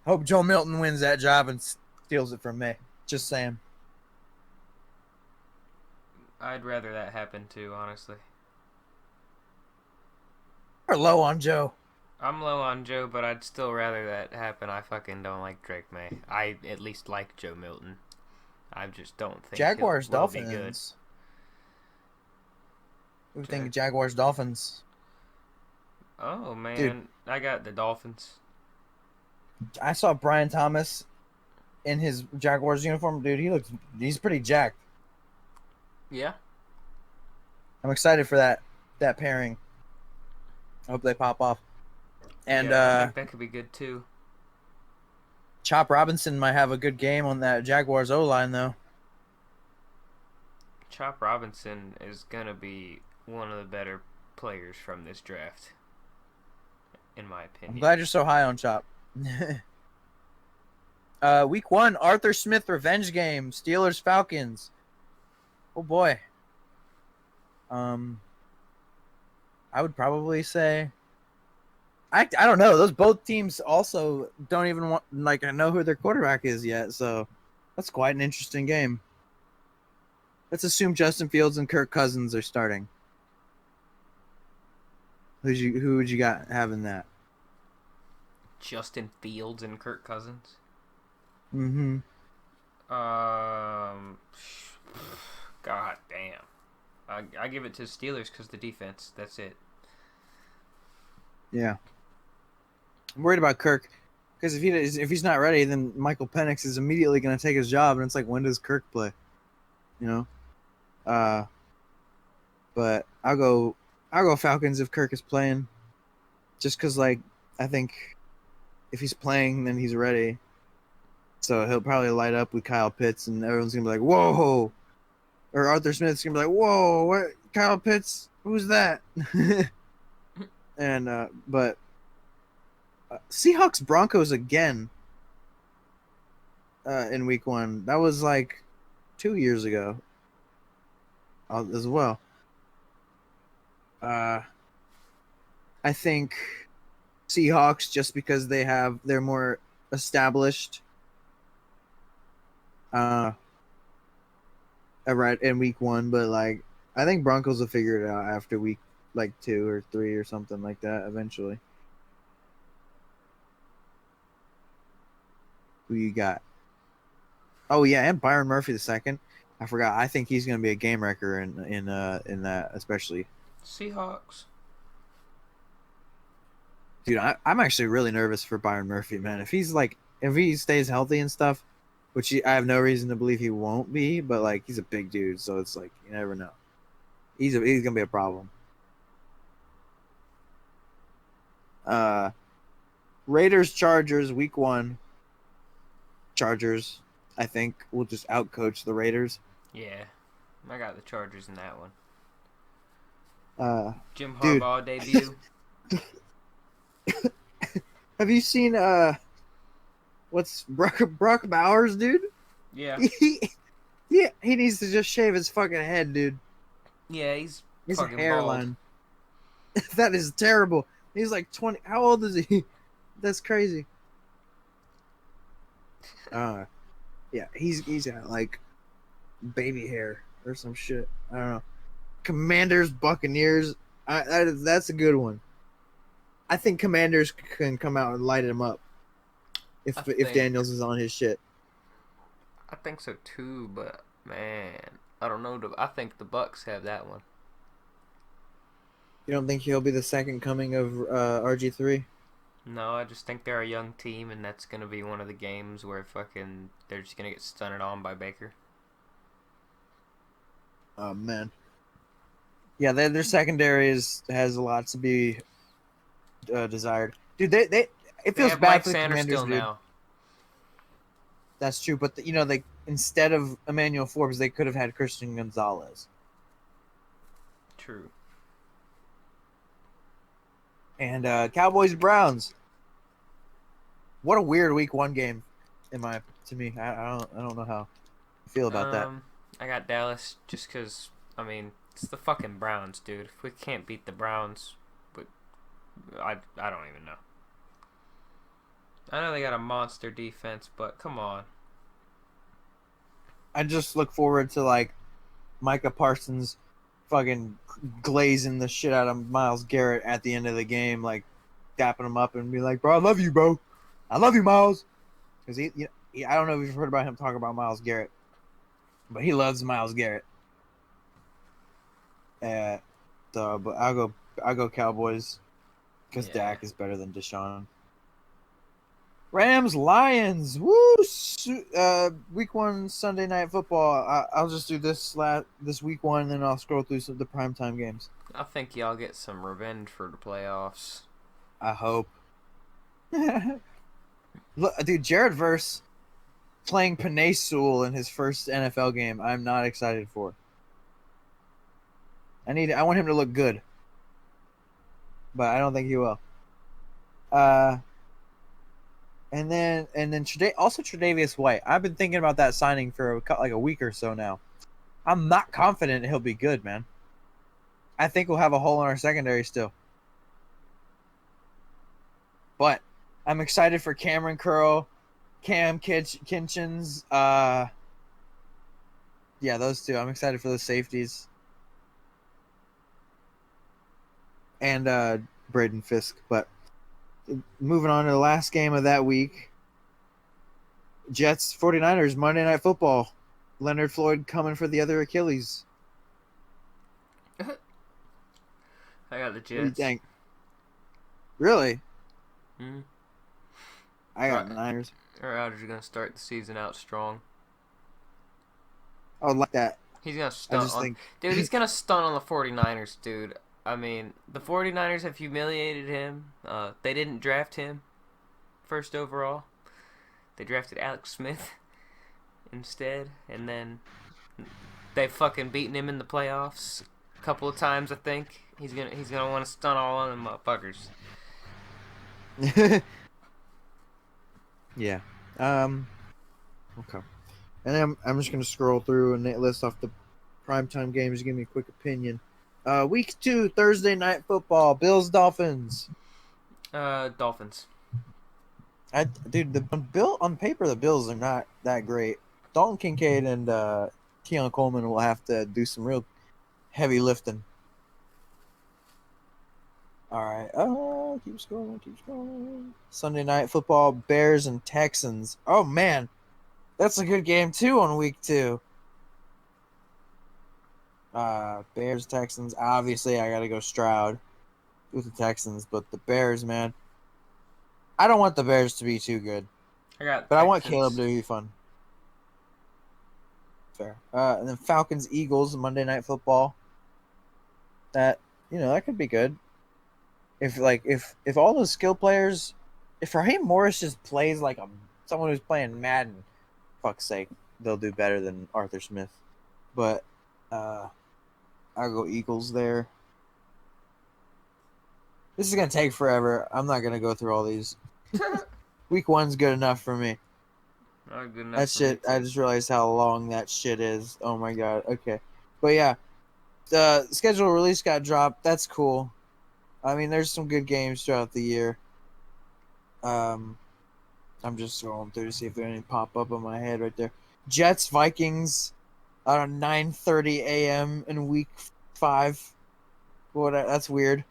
Hope Joe Milton wins that job and steals it from me. Just saying. I'd rather that happen too, honestly. We're low on Joe. I'm low on Joe, but I'd still rather that happen. I fucking don't like Drake May. I at least like Joe Milton. I just don't think Jaguars will be good. Dolphins. We think Jaguars Dolphins. Oh man, Dude. I got the Dolphins. I saw Brian Thomas in his Jaguars uniform. Dude, he's pretty jacked. Yeah. I'm excited for that pairing. I hope they pop off. And yeah, I think that could be good too. Chop Robinson might have a good game on that Jaguars O-line though. Chop Robinson is gonna be one of the better players from this draft, in my opinion. I'm glad you're so high on Chop. Week 1, Arthur Smith revenge game, Steelers Falcons. Oh boy. I would probably say I don't know. Those both teams also don't even want I know who their quarterback is yet, so that's quite an interesting game. Let's assume Justin Fields and Kirk Cousins are starting. Who would you got having that? Justin Fields and Kirk Cousins. Mm-hmm. God damn. I give it to Steelers because the defense. That's it. Yeah. I'm worried about Kirk because if he's not ready, then Michael Penix is immediately going to take his job, and it's like, when does Kirk play? You know. But I'll go Falcons if Kirk is playing, just because I think if he's playing, then he's ready. So he'll probably light up with Kyle Pitts, and everyone's gonna be like, "Whoa!" Or Arthur Smith's gonna be like, "Whoa, what? Kyle Pitts? Who's that?" And but Seahawks Broncos again in Week 1. That was like 2 years ago as well. I think Seahawks just because they're more established. Right in Week 1, but I think Broncos will figure it out after week 2 or 3 or something like that eventually. Who you got? Oh yeah, and Byron Murphy the second. I forgot. I think he's going to be a game wrecker in that, especially. Seahawks. Dude, I'm actually really nervous for Byron Murphy, man. If he stays healthy and stuff, I have no reason to believe he won't be, but like he's a big dude, so it's like you never know. He's gonna be a problem. Raiders Chargers week 1. Chargers, I think, will just outcoach the Raiders. Yeah, I got the Chargers in that one. Jim Dude. Harbaugh debut. Have you seen what's Brock Bowers, dude? Yeah. He needs to just shave his fucking head, dude. Yeah, he's His fucking hairline. bald. That is terrible. He's like 20. How old is he? That's crazy. Yeah, he's got like baby hair or some shit. I don't know. Commanders, Buccaneers. That's a good one. I think Commanders can come out and light him up if Daniels is on his shit. I think so too, but man, I don't know. I think the Bucks have that one. You don't think he'll be the second coming of RG3? No, I just think they're a young team, and that's gonna be one of the games where they're just gonna get stunted on by Baker. Oh man. Yeah, their secondary has a lot to be desired. Dude, it feels bad Mike for the Sanders Commanders, still dude. now. That's true, but they instead of Emmanuel Forbes, they could have had Christian Gonzalez. True. And Cowboys Browns. What a weird week 1 game, to me. I don't know how I feel about that. I got Dallas just because it's the fucking Browns, dude. If we can't beat the Browns, but I don't even know. I know they got a monster defense, but come on. I just look forward to like Micah Parsons fucking glazing the shit out of Myles Garrett at the end of the game, like dapping him up and be like, "Bro, I love you, bro. I love you, Myles." Because I don't know if you've heard about him talking about Myles Garrett, but he loves Myles Garrett. But I'll go Cowboys because Dak is better than Deshaun. Rams Lions, woo! Week 1 Sunday Night Football. I'll just do this week 1, and then I'll scroll through some of the primetime games. I think y'all get some revenge for the playoffs. I hope. Look, dude, Jared Verse playing Penei Sewell in his first NFL game. I'm not excited for. I want him to look good, but I don't think he will. And then also Tre'Davious White. I've been thinking about that signing for like a week or so now. I'm not confident he'll be good, man. I think we'll have a hole in our secondary still. But I'm excited for Cameron Curl, Cam Kitchens. Yeah, those two. I'm excited for the safeties. And Braden Fisk. But moving on to the last game of that week. Jets 49ers Monday Night Football. Leonard Floyd coming for the other Achilles. I got the Jets. What do you think? Really? Mm-hmm. I got Niners. Rodgers are going to start the season out strong. I would like that. He's going to stunt Dude, he's going to stunt on the 49ers, dude. I mean, the 49ers have humiliated him. They didn't draft him first overall. They drafted Alex Smith instead, and then they've fucking beaten him in the playoffs a couple of times, I think. He's gonna want to stunt all on them motherfuckers. Yeah. Okay. And then I'm just gonna scroll through and list off the primetime games to give me a quick opinion. Week 2, Thursday Night Football, Bills Dolphins. Dolphins. On paper the Bills are not that great. Dalton Kincaid and Keon Coleman will have to do some real heavy lifting. All right. Keep scrolling. Keep scrolling. Sunday night football: Bears and Texans. Oh man, that's a good game too on week 2. Bears Texans. Obviously, I gotta go Stroud with the Texans, but the Bears, man, I don't want the Bears to be too good, I got but I want Caleb Texans. to be fun. Fair. And then Falcons Eagles Monday Night Football. That that could be good. If all those skill players, if Raheem Morris just plays like someone who's playing Madden, fuck's sake, they'll do better than Arthur Smith. But I'll go Eagles there. This is gonna take forever. I'm not gonna go through all these. Week 1's good enough for me. Not good enough That for me shit. I too. just realized how long that shit is. Oh my god. Okay, but yeah, the schedule release got dropped. That's cool. I mean, there's some good games throughout the year. I'm just scrolling through to see if there any pop up on my head right there. Jets Vikings on 9:30 a.m. in week 5. That's weird,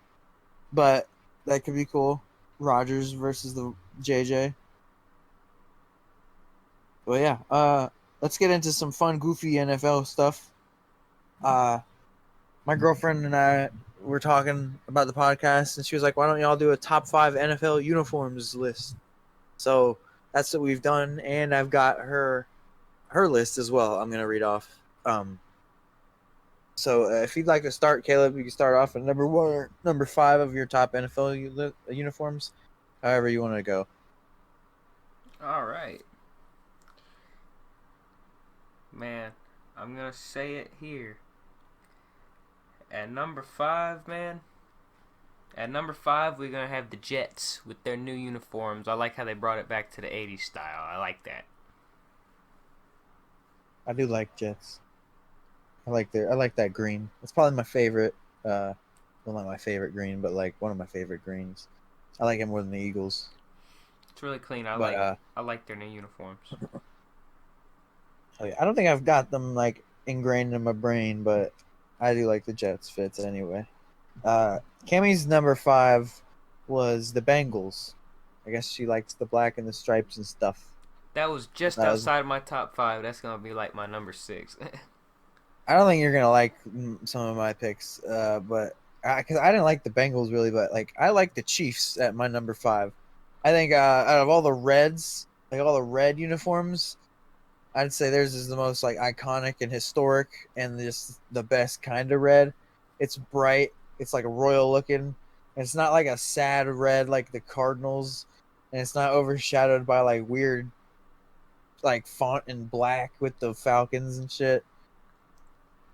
but that could be cool. Rodgers versus the JJ. Well, yeah. Let's get into some fun, goofy NFL stuff. My girlfriend and I were talking about the podcast, and she was like, "Why don't y'all do a top 5 NFL uniforms list?" So that's what we've done, and I've got her list as well. I'm gonna read off. So if you'd like to start, Caleb, you can start off at number 1 or number 5 of your top NFL uniforms, however you want to go. All right, man. I'm gonna say it here. At number 5, man. At number 5, we're gonna have the Jets with their new uniforms. I like how they brought it back to the '80s style. I like that. I do like Jets. I like that green. It's probably my favorite. Well, not my favorite green, but like one of my favorite greens. I like it more than the Eagles. It's really clean. I But like. I like their new uniforms. oh yeah, I don't think I've got them like ingrained in my brain, but I do like the Jets fits anyway. Cammy's number 5 was the Bengals. I guess she likes the black and the stripes and stuff. That was just Uh, outside of my top 5. That's gonna be like my number 6. I don't think you're gonna like some of my picks, but because I didn't like the Bengals really, but like I like the Chiefs at my number 5. I think out of all the Reds, like all the red uniforms, I'd say theirs is the most like iconic and historic, and just the best kind of red. It's bright. It's like royal looking. And it's not like a sad red like the Cardinals, and it's not overshadowed by like weird like font in black with the Falcons and shit.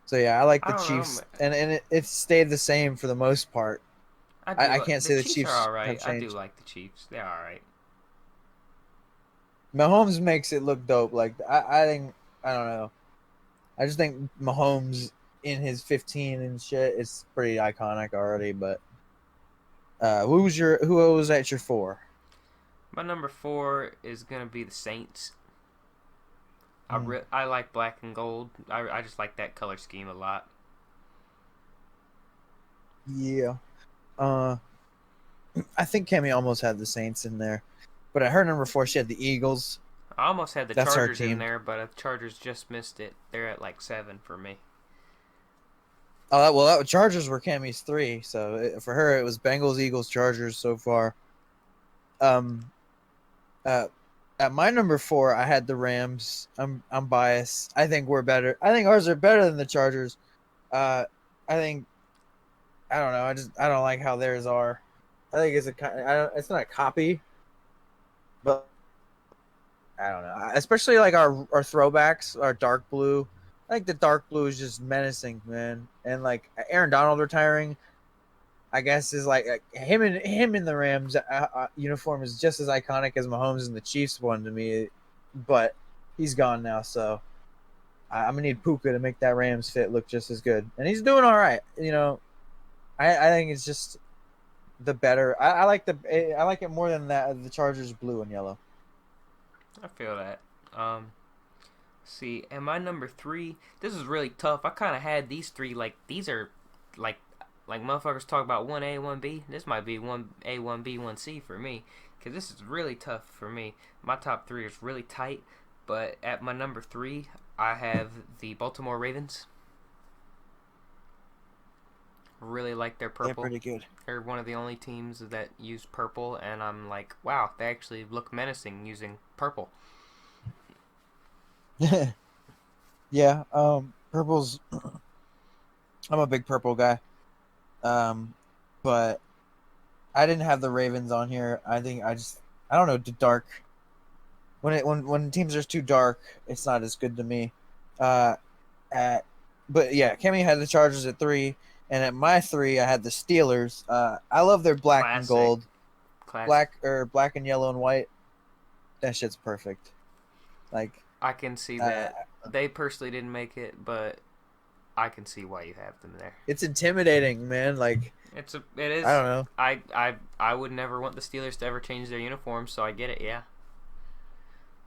So yeah, I like I the don't know, Chiefs, man. and it stayed the same for the most part. I I do. can't The say the Chiefs are Chiefs all have right. I do changed. like the Chiefs. They're all right. Mahomes makes it look dope. Like I think I don't know. I just think Mahomes in his 15 and shit is pretty iconic already. But who was at your 4? My number 4 is gonna be the Saints. Mm, I like black and gold. I just like that color scheme a lot. yeah. Uh, I think Cammy almost had the Saints in there, but at her number 4, she had the Eagles. I almost had the That's her Chargers in team. there, but the Chargers just missed it. They're at like 7 for me. Oh well, Chargers were Cammy's 3, so for her it was Bengals, Eagles, Chargers so far. Um, uh, at my number 4, I had the Rams. I'm biased. I think we're better. I think ours are better than the Chargers. Uh, I think I don't know. I don't like how theirs are. I think it's not a copy, but I don't know. Especially like our throwbacks, our dark blue. I think the dark blue is just menacing, man. And like Aaron Donald retiring, I guess is like him in the Rams uniform is just as iconic as Mahomes in the Chiefs one to me, but he's gone now, so I'm gonna need Puka to make that Rams fit look just as good, and he's doing all right. I think it's just the better. I like it more than that the Chargers blue and yellow. I feel that. See, and my number 3, this is really tough. I kind of had these 3 like these are like like motherfuckers talk about 1A, 1B. This might be 1A, 1B, 1C for me. Because this is really tough for me. My top 3 is really tight. But at my number 3, I have the Baltimore Ravens. Really like their purple. They're pretty good. They're one of the only teams that use purple. And I'm like, wow, they actually look menacing using purple. Yeah, purple's. I'm a big purple guy. But I didn't have the Ravens on here. I think I don't know, dark. When teams are too dark, it's not as good to me. But yeah, Kemi had the Chargers at 3, and at my 3, I had the Steelers. I love their black and gold, Classic. black and yellow and white. That shit's perfect. Like I can see that. They personally didn't make it, but I can see why you have them there. It's intimidating, man. Like it is. I don't know. I would never want the Steelers to ever change their uniforms, so I get it. Yeah,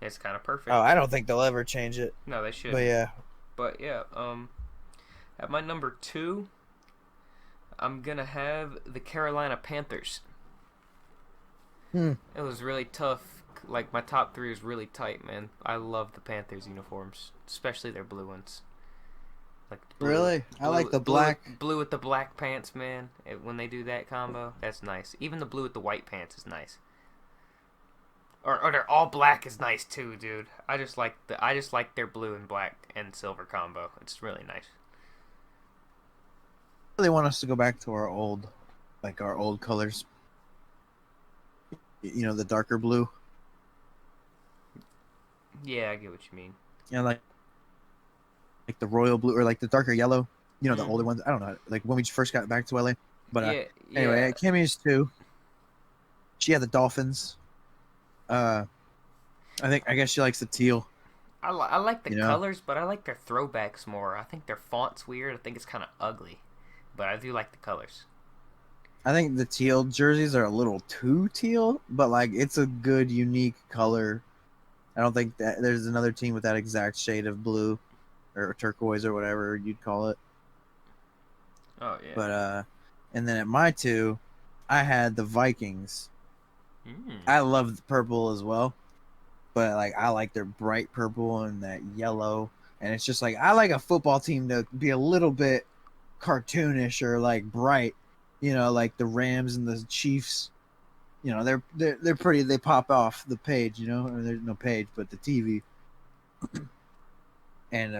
it's kind of perfect. Oh, I don't think they'll ever change it. No, they should. But yeah. At my number 2, I'm gonna have the Carolina Panthers. It was really tough. Like my top 3 is really tight, man. I love the Panthers uniforms, especially their blue ones. Like really, I like the black blue with the black pants, man. When they do that combo, that's nice. Even the blue with the white pants is nice. Or they're all black is nice too, dude. I just like their blue and black and silver combo. It's really nice. They want us to go back to our old colors. You know, the darker blue. Yeah, I get what you mean. Yeah, like the royal blue or like the darker yellow. You know, the older ones. I don't know. Like when we first got back to LA. But anyway, Kimmy's too. She had the Dolphins. I guess she likes the teal. I like the colors, but I like their throwbacks more. I think their font's weird. I think it's kind of ugly, but I do like the colors. I think the teal jerseys are a little too teal, but like it's a good, unique color. I don't think that there's another team with that exact shade of blue or turquoise or whatever you'd call it. Oh yeah. But and then at my 2, I had the Vikings. I love the purple as well, but like I like their bright purple and that yellow, and it's just like I like a football team to be a little bit cartoonish or like bright, you know, like the Rams and the Chiefs. You know, they're pretty. They pop off the page, you know, or there's no page, but the TV. And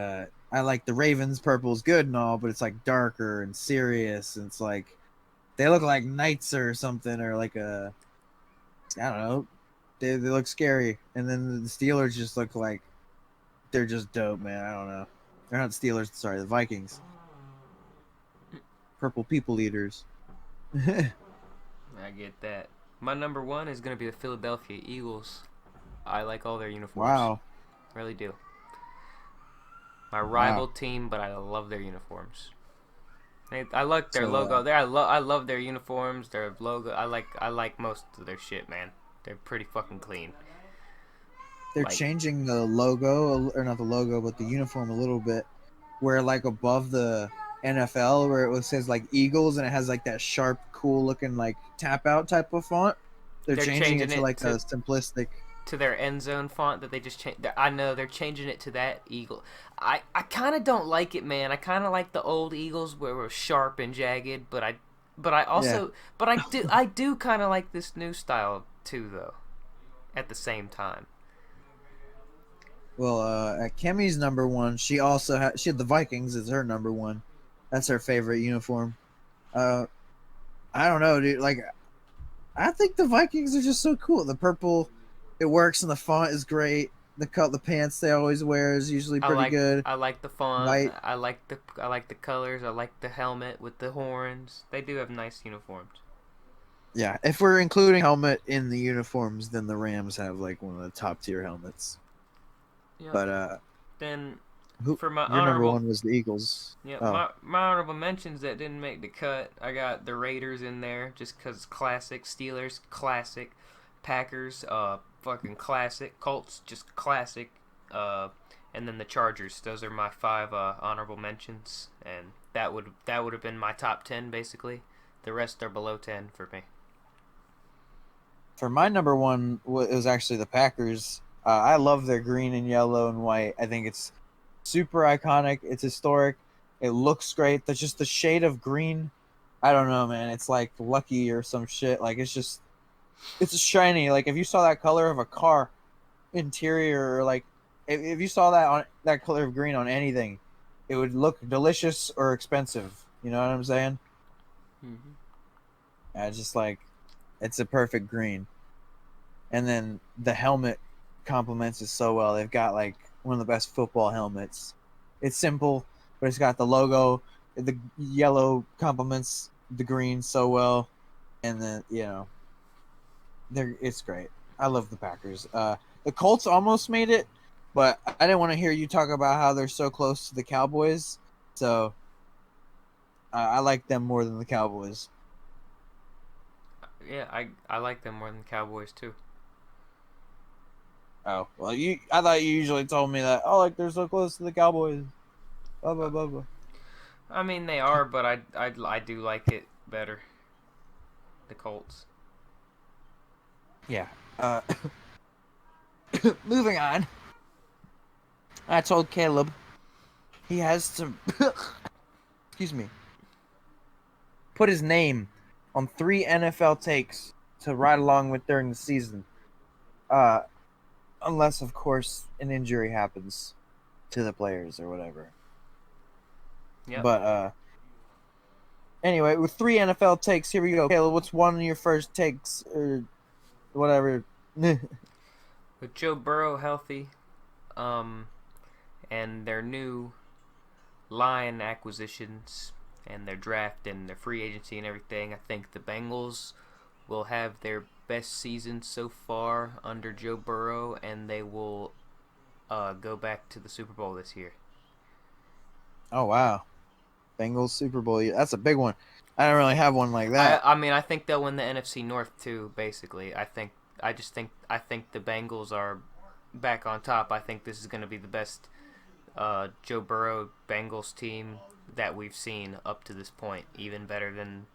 I like the Ravens. Purple is good and all, but it's like darker and serious, and it's like they look like knights or something, or like a. I don't know. They look scary, and then the Steelers just look like they're just dope, man. I don't know. They're not the Steelers. Sorry, the Vikings. Purple people eaters. I get that. My number 1 is gonna be the Philadelphia Eagles. I like all their uniforms. Wow. Really do. My rival team, but I love their uniforms. I like their logo. I love their uniforms. Their logo. I like most of their shit, man. They're pretty fucking clean. They're changing the logo, or not the logo, but the uniform a little bit, where like above the NFL, where it says like Eagles, and it has like that sharp, cool looking like tap out type of font. They're changing it to like a simplistic. To their end zone font that they just changed. I know they're changing it to that Eagle. I kind of don't like it, man. I kind of like the old Eagles where it was sharp and jagged, but I do kind of like this new style too, though. At the same time. Well, at Kemi's number 1, she had the Vikings as her number 1. That's her favorite uniform. I don't know, dude. Like, I think the Vikings are just so cool. The purple. It works, and the font is great. The pants they always wear is usually pretty good. I like the font. White. I like the colors. I like the helmet with the horns. They do have nice uniforms. Yeah, if we're including helmet in the uniforms, then the Rams have like one of the top tier helmets. Yep. But then for my your number 1 was the Eagles. Yeah, my honorable mentions that didn't make the cut. I got the Raiders in there just because classic. Steelers, classic. Packers, fucking classic. Colts, just classic. And then the Chargers. Those are my 5 honorable mentions. And that would have been my top 10 basically. The rest are below 10 for me. For my number one, it was actually the Packers. I love their green and yellow and white. I think it's super iconic. It's historic. It looks great. There's just the shade of green. I don't know, man. It's like lucky or some shit. Like it's shiny. Like if you saw that color of a car interior, or like if you saw that color of green on anything, it would look delicious or expensive. You know what I'm saying? Mm-hmm. I just like it's a perfect green. And then the helmet complements it so well. They've got like one of the best football helmets. It's simple, but it's got the logo. The yellow complements the green so well, and then it's great. I love the Packers. The Colts almost made it, but I didn't want to hear you talk about how they're so close to the Cowboys. So I like them more than the Cowboys. Yeah, I like them more than the Cowboys too. Oh well, I thought you usually told me that. Oh, like they're so close to the Cowboys. Blah blah blah blah. I mean they are, but I do like it better. The Colts. Yeah. Moving on. I told Caleb he has to excuse me, put his name on 3 NFL takes to ride along with during the season. Uh unless of course an injury happens to the players or whatever. Yep. But anyway, with 3 NFL takes, here we go. Caleb, what's one of your first takes or whatever? With Joe Burrow healthy, and their new line acquisitions and their draft and their free agency and everything, I think the Bengals will have their best season so far under Joe Burrow, and they will go back to the Super Bowl this year. Oh wow, Bengals Super Bowl. That's a big one. I don't really have one like that. I mean, I think they'll win the NFC North too. Basically, I think the Bengals are back on top. I think this is going to be the best Joe Burrow Bengals team that we've seen up to this point. Even better than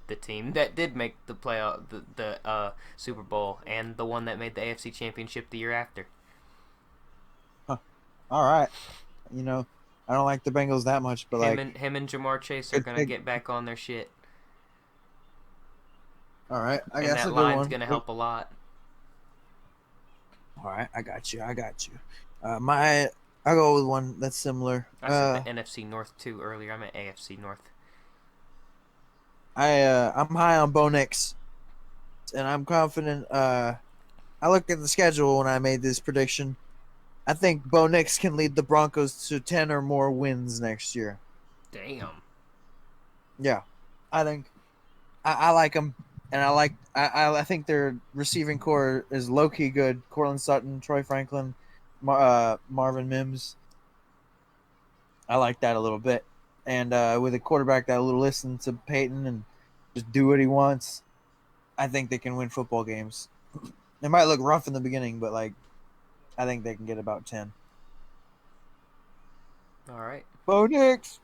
the team that did make the playoff, the Super Bowl, and the one that made the AFC Championship the year after. Huh. All right, I don't like the Bengals that much, but him and Jamar Chase are gonna get back on their shit. All right, I guess that a good line's one. Gonna help a lot. All right, I got you. I'll go with one that's similar. I said the NFC North too earlier. I meant AFC North. I'm high on Bo Nix, and I'm confident. I looked at the schedule when I made this prediction. I think Bo Nix can lead the Broncos to 10 or more wins next year. Damn. Yeah, I think I like him, and I think their receiving core is low key good. Cortland Sutton, Troy Franklin, Marvin Mims. I like that a little bit, and with a quarterback that will listen to Peyton and just do what he wants, I think they can win football games. It might look rough in the beginning, but I think they can get about 10. All right. Bo Nix.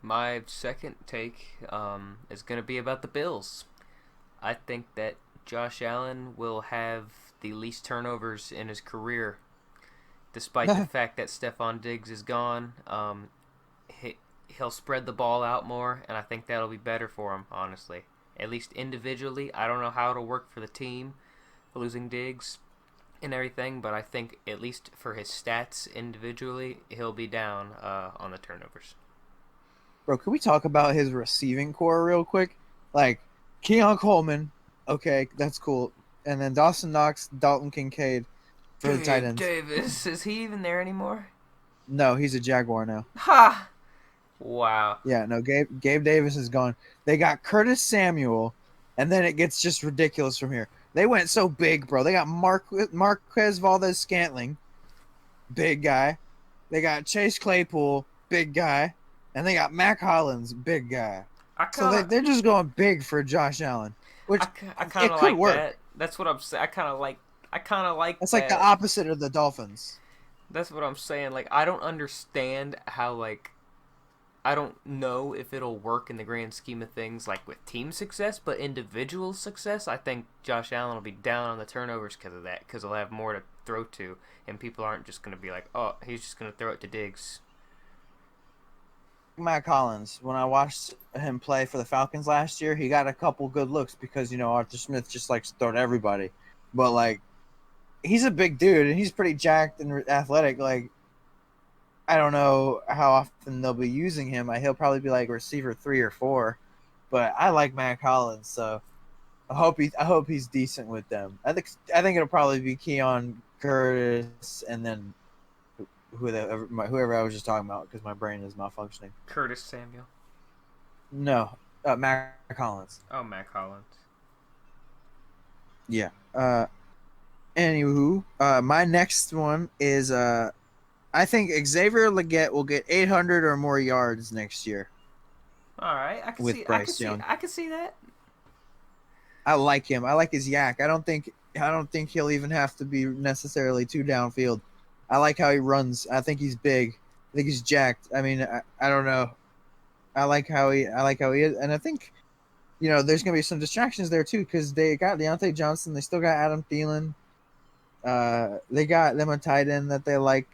My second take is going to be about the Bills. I think that Josh Allen will have the least turnovers in his career, despite the fact that Stephon Diggs is gone. He'll spread the ball out more, and I think that'll be better for him, honestly. At least individually. I don't know how it'll work for the team, losing Diggs and everything, but I think at least for his stats individually, he'll be down on the turnovers. Bro, can we talk about his receiving core real quick? Like, Keon Coleman, okay, that's cool. And then Dawson Knox, Dalton Kincaid for the tight ends. Davis, is he even there anymore? No, he's a Jaguar now. Ha! Wow. Yeah, no, Gabe Davis is gone. They got Curtis Samuel, and then it gets just ridiculous from here. They went so big, bro. They got Marquez Valdez-Scantling, big guy. They got Chase Claypool, big guy. And they got Mac Hollins, big guy. So they're just going big for Josh Allen, which I kind of like work. That. That's what I'm saying. I kind of like. That's like the opposite of the Dolphins. That's what I'm saying. Like, I don't understand how I don't know if it'll work in the grand scheme of things, like with team success, but individual success, I think Josh Allen will be down on the turnovers because of that, because he'll have more to throw to, and people aren't just going to be like, oh, he's just going to throw it to Diggs. Matt Collins, when I watched him play for the Falcons last year, he got a couple good looks because Arthur Smith just likes to throw to everybody. But like, he's a big dude and he's pretty jacked and athletic. Like, I don't know how often they'll be using him. He'll probably be like receiver 3 or 4. But I like Matt Collins, so I hope he's decent with them. I think it'll probably be Keon Curtis and then whoever I was just talking about because my brain is malfunctioning. Curtis Samuel. No, Matt Collins. Oh, Matt Collins. Yeah. Anywho, my next one is I think Xavier Legette will get 800 or more yards next year. All right, with Bryce Young. I can see that. I like him. I like his yak. I don't think he'll even have to be necessarily too downfield. I like how he runs. I think he's big. I think he's jacked. I mean, I don't know. I like how he is, and I think there's gonna be some distractions there too because they got Deontay Johnson. They still got Adam Thielen. They got them a tight end that they like.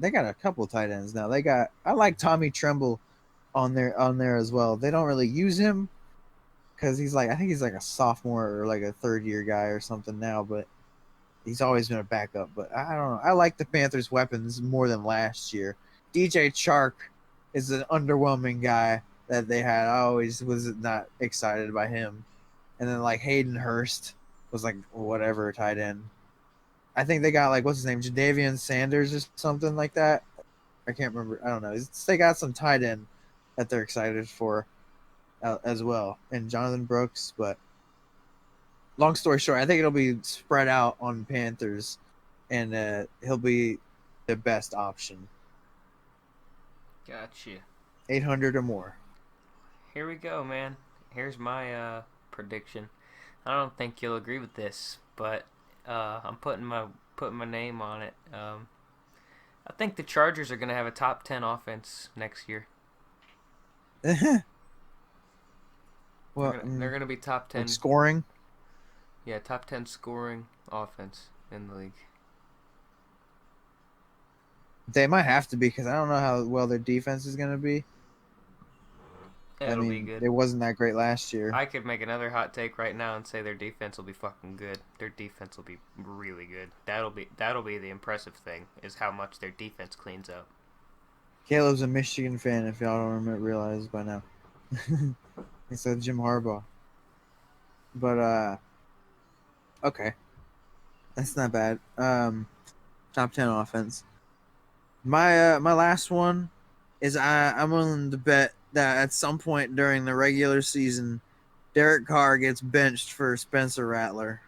They got a couple tight ends now. I like Tommy Tremble on there as well. They don't really use him because I think he's like a sophomore or like a third year guy or something now, but he's always been a backup. But I don't know. I like the Panthers' weapons more than last year. DJ Chark is an underwhelming guy that they had. I always was not excited by him. And then like Hayden Hurst was like whatever tight end. I think they got like what's his name, Jadavian Sanders or something like that. I can't remember. I don't know. They got some tight end that they're excited for as well, and Jonathan Brooks. But long story short, I think it'll be spread out on Panthers, and he'll be the best option. Gotcha. 800 or more. Here we go, man. Here's my prediction. I don't think you'll agree with this, but I'm putting my name on it. I think the Chargers are going to have a top 10 offense next year. Well, they're going to be top 10 like scoring. Yeah, top 10 scoring offense in the league. They might have to be because I don't know how well their defense is going to be. It'll be good. It wasn't that great last year. I could make another hot take right now and say their defense will be fucking good. Their defense will be really good. That'll be the impressive thing is how much their defense cleans up. Caleb's a Michigan fan. If y'all don't realize by now, he said Jim Harbaugh. But okay, that's not bad. Top 10 offense. My last one is I'm willing to bet that at some point during the regular season, Derek Carr gets benched for Spencer Rattler.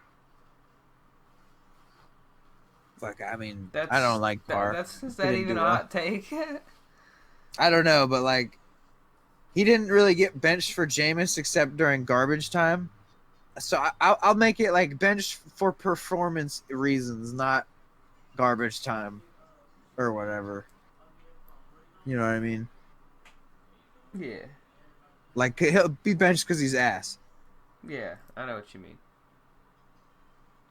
Fuck, I mean, I don't like Carr. Is that even a hot take? I don't know, but like, he didn't really get benched for Jameis except during garbage time. So I'll make it like benched for performance reasons, not garbage time or whatever. You know what I mean? Yeah. Like, he'll be benched because he's ass. Yeah, I know what you mean.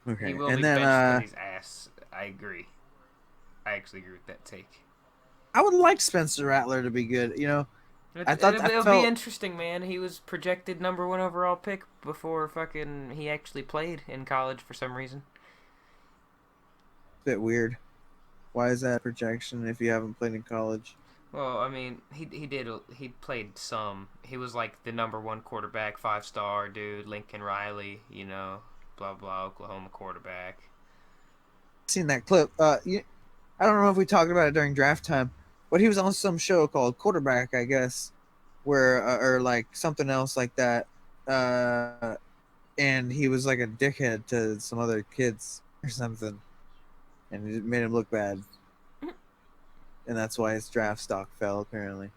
Okay. He will be benched because he's ass. I agree. I actually agree with that take. I would like Spencer Rattler to be good, It'll be interesting, man. He was projected number 1 overall pick before fucking he actually played in college for some reason. Bit weird. Why is that projection if you haven't played in college? Well, I mean, he played some. He was like the number 1 quarterback, 5-star dude, Lincoln Riley, blah blah, Oklahoma quarterback. Seen that clip. I don't know if we talked about it during draft time, but he was on some show called Quarterback, I guess, where or like something else like that. And he was like a dickhead to some other kids or something, and it made him look bad. And that's why his draft stock fell, apparently.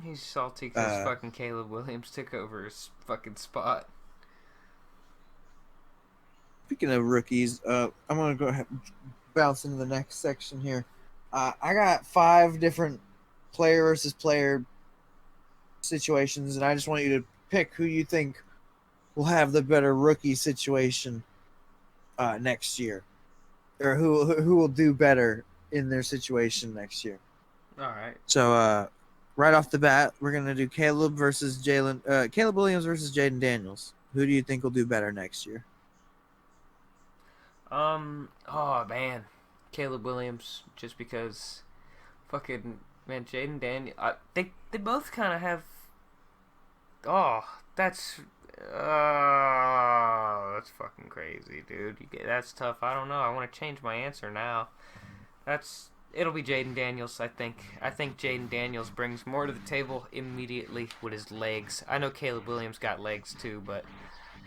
He's salty because fucking Caleb Williams took over his fucking spot. Speaking of rookies, I'm going to go ahead and bounce into the next section here. I got 5 different player versus player situations, and I just want you to pick who you think will have the better rookie situation next year, or who will do better in their situation next year. All right. So right off the bat, we're gonna do Caleb Williams versus Jaden Daniels. Who do you think will do better next year? Oh man, Caleb Williams. Just because, fucking man, Jaden Daniel. They both kind of have. Oh, that's. That's fucking crazy, dude. That's tough. I don't know. I want to change my answer now. It'll be Jaden Daniels. I think Jaden Daniels brings more to the table immediately with his legs. I know Caleb Williams got legs too, but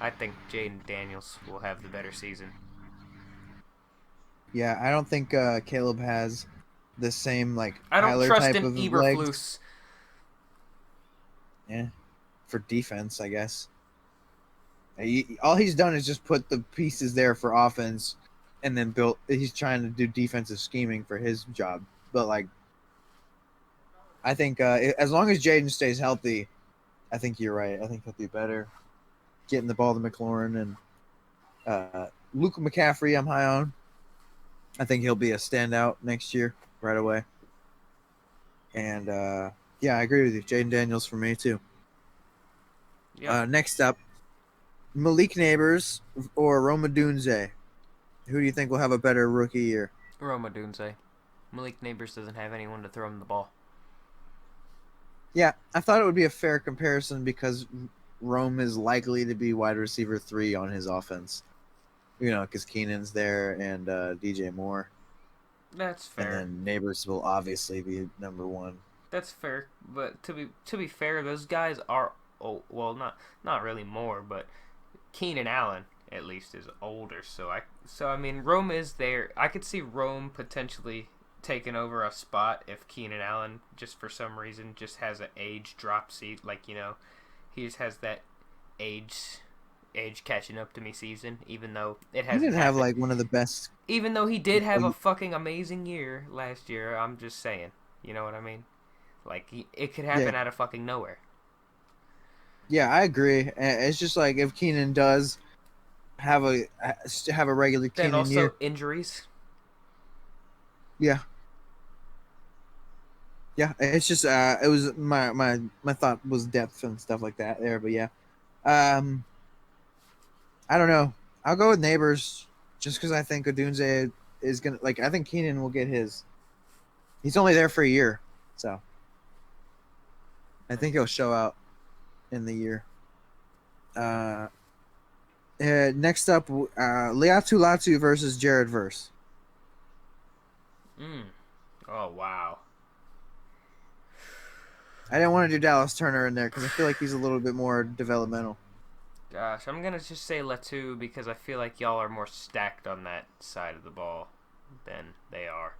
I think Jaden Daniels will have the better season. Yeah, I don't think Caleb has the same like I don't Tyler trust type in of legs. Eberflus. Yeah, for defense, I guess. All he's done is just put the pieces there for offense, and then built. He's trying to do defensive scheming for his job. But like, I think as long as Jaden stays healthy, I think you're right. I think he'll do better. Getting the ball to McLaurin and Luka McCaffrey, I'm high on. I think he'll be a standout next year right away. And yeah, I agree with you. Jaden Daniels for me too. Yep. Next up, Malik Neighbors or Roma Dunze. Who do you think will have a better rookie year? Roma Dunze. Malik Neighbors doesn't have anyone to throw him the ball. Yeah, I thought it would be a fair comparison because Rome is likely to be wide receiver 3 on his offense. You know, because Keenan's there and DJ Moore. That's And fair. then Neighbors will obviously be number 1. That's fair. But to be fair, those guys are not really more, but Keenan Allen at least is older. So I mean Rome is there. I could see Rome potentially taking over a spot if Keenan Allen just for some reason just has an age drop seat, like he just has that age catching up to me season, even though it He hasn't did have happened. like one of the best. Even though he did have a fucking amazing year last year, I'm just saying. You know what I mean? Like it could Yeah, happen out of fucking nowhere. yeah, I agree. It's just like if Keenan does have a regular Then Keenan also year, injuries. yeah, yeah. It's just it was my thought was depth and stuff like that there, but yeah. Um, I don't know. I'll go with Neighbors just because I think Odunze is gonna like. I think Keenan will get his. He's only there for a year, so I think he'll show out in the year. Uh, next up, Liatu Latu versus Jared Verse. Mm. Oh wow. I didn't want to do Dallas Turner in there because I feel like he's a little bit more developmental. Gosh, I'm gonna just say Latu because I feel like y'all are more stacked on that side of the ball than they are.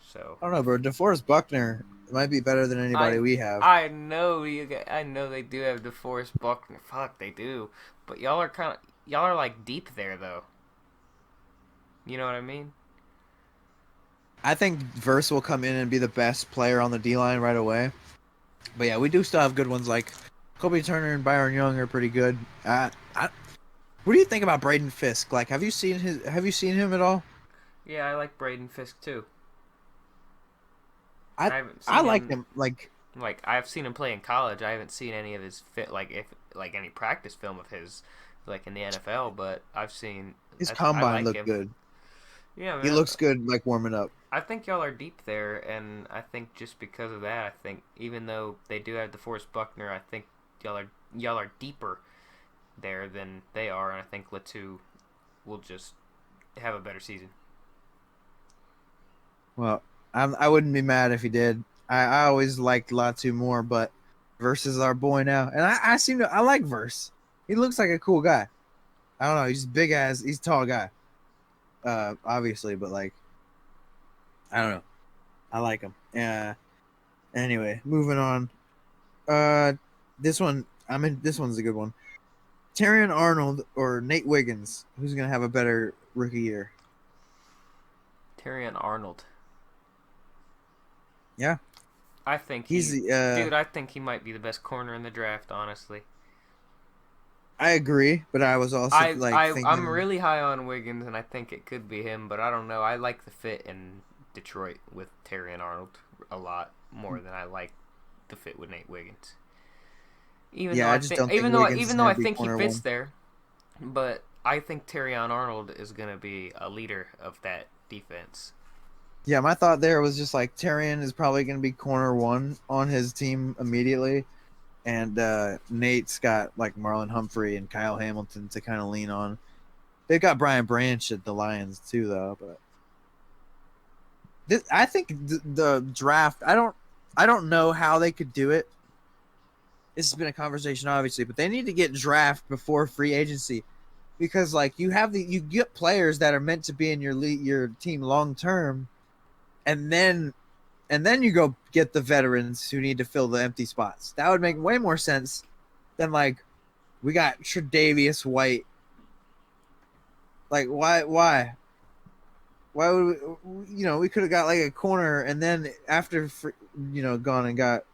So I don't know, bro. DeForest Buckner might be better than anybody we have. I know they do have DeForest Buckner. Fuck, they do. But y'all are like deep there though. You know what I mean? I think Verse will come in and be the best player on the D line right away. But yeah, we do still have good ones like Kobe Turner and Byron Young are pretty good. What do you think about Braden Fisk? Like, have you seen him at all? Yeah, I like Braden Fisk too. I I haven't I seen like him him. like I've seen him play in college. I haven't seen any of his any practice film of his like in the NFL, but His I combine like looked him. good. Yeah, He man. looks good like warming up. I think y'all are deep there, and I think just because of that, I think even though they do have DeForest Buckner, I think y'all are deeper there than they are, and I think Latu will just have a better season. Well, I wouldn't be mad if he did. I always liked Latu more, but Verse is our boy now, and I like Verse. He looks like a cool guy. I don't know. He's a tall guy. Obviously, but like I don't know. I like him. Yeah. Anyway, moving on. Uh, this one's a good one. Terrion Arnold or Nate Wiggins? Who's gonna have a better rookie year? Terrion Arnold. Yeah, I think he's. dude. I think he might be the best corner in the draft. Honestly, I agree, but I was also like I'm thinking, really high on Wiggins, and I think it could be him. But I don't know. I like the fit in Detroit with Terry and Arnold a lot more than I like the fit with Nate Wiggins. yeah, I just don't think Wiggins is Even though gonna I be think he corner fits one. there, but I think Terrion Arnold is gonna be a leader of that defense. Yeah, my thought there was just like Tyrion is probably gonna be corner one on his team immediately, and Nate's got like Marlon Humphrey and Kyle Hamilton to kind of lean on. They've got Brian Branch at the Lions too, though. But I think the draft. I don't know how they could do it. This has been a conversation, obviously, but they need to get draft before free agency because, like, you get players that are meant to be in your team long term, and then you go get the veterans who need to fill the empty spots. That would make way more sense than like we got Tre'Davious White. Like, why would we could have got like a corner and then after gone and got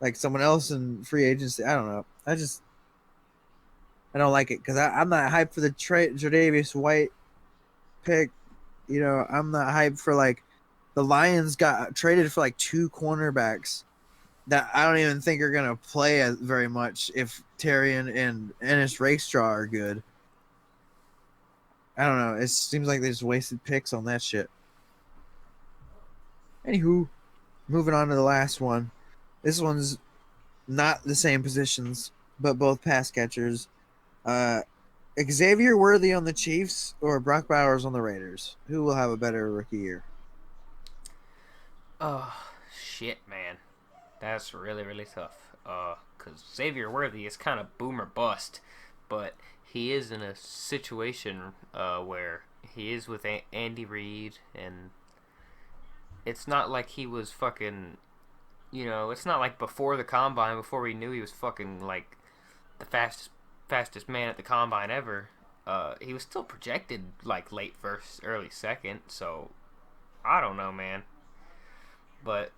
like someone else in free agency. I don't know. I don't like it because I'm not hyped for the Tre'Davious White pick. I'm not hyped for like the Lions got traded for like two cornerbacks that I don't even think are gonna play very much if Terrion and Ennis Rakestraw are good. I don't know. It seems like they just wasted picks on that shit. Anywho, moving on to the last one. This one's not the same positions, but both pass catchers. Uh, Xavier Worthy on the Chiefs or Brock Bowers on the Raiders? Who will have a better rookie year? Oh shit, man, that's really tough. Cause Xavier Worthy is kind of boomer bust, but he is in a situation where he is with Andy Reid, and it's not like he was fucking. It's not like before the combine, before we knew he was fucking like the fastest man at the combine ever. He was still projected like late first, early second. So I don't know, man. But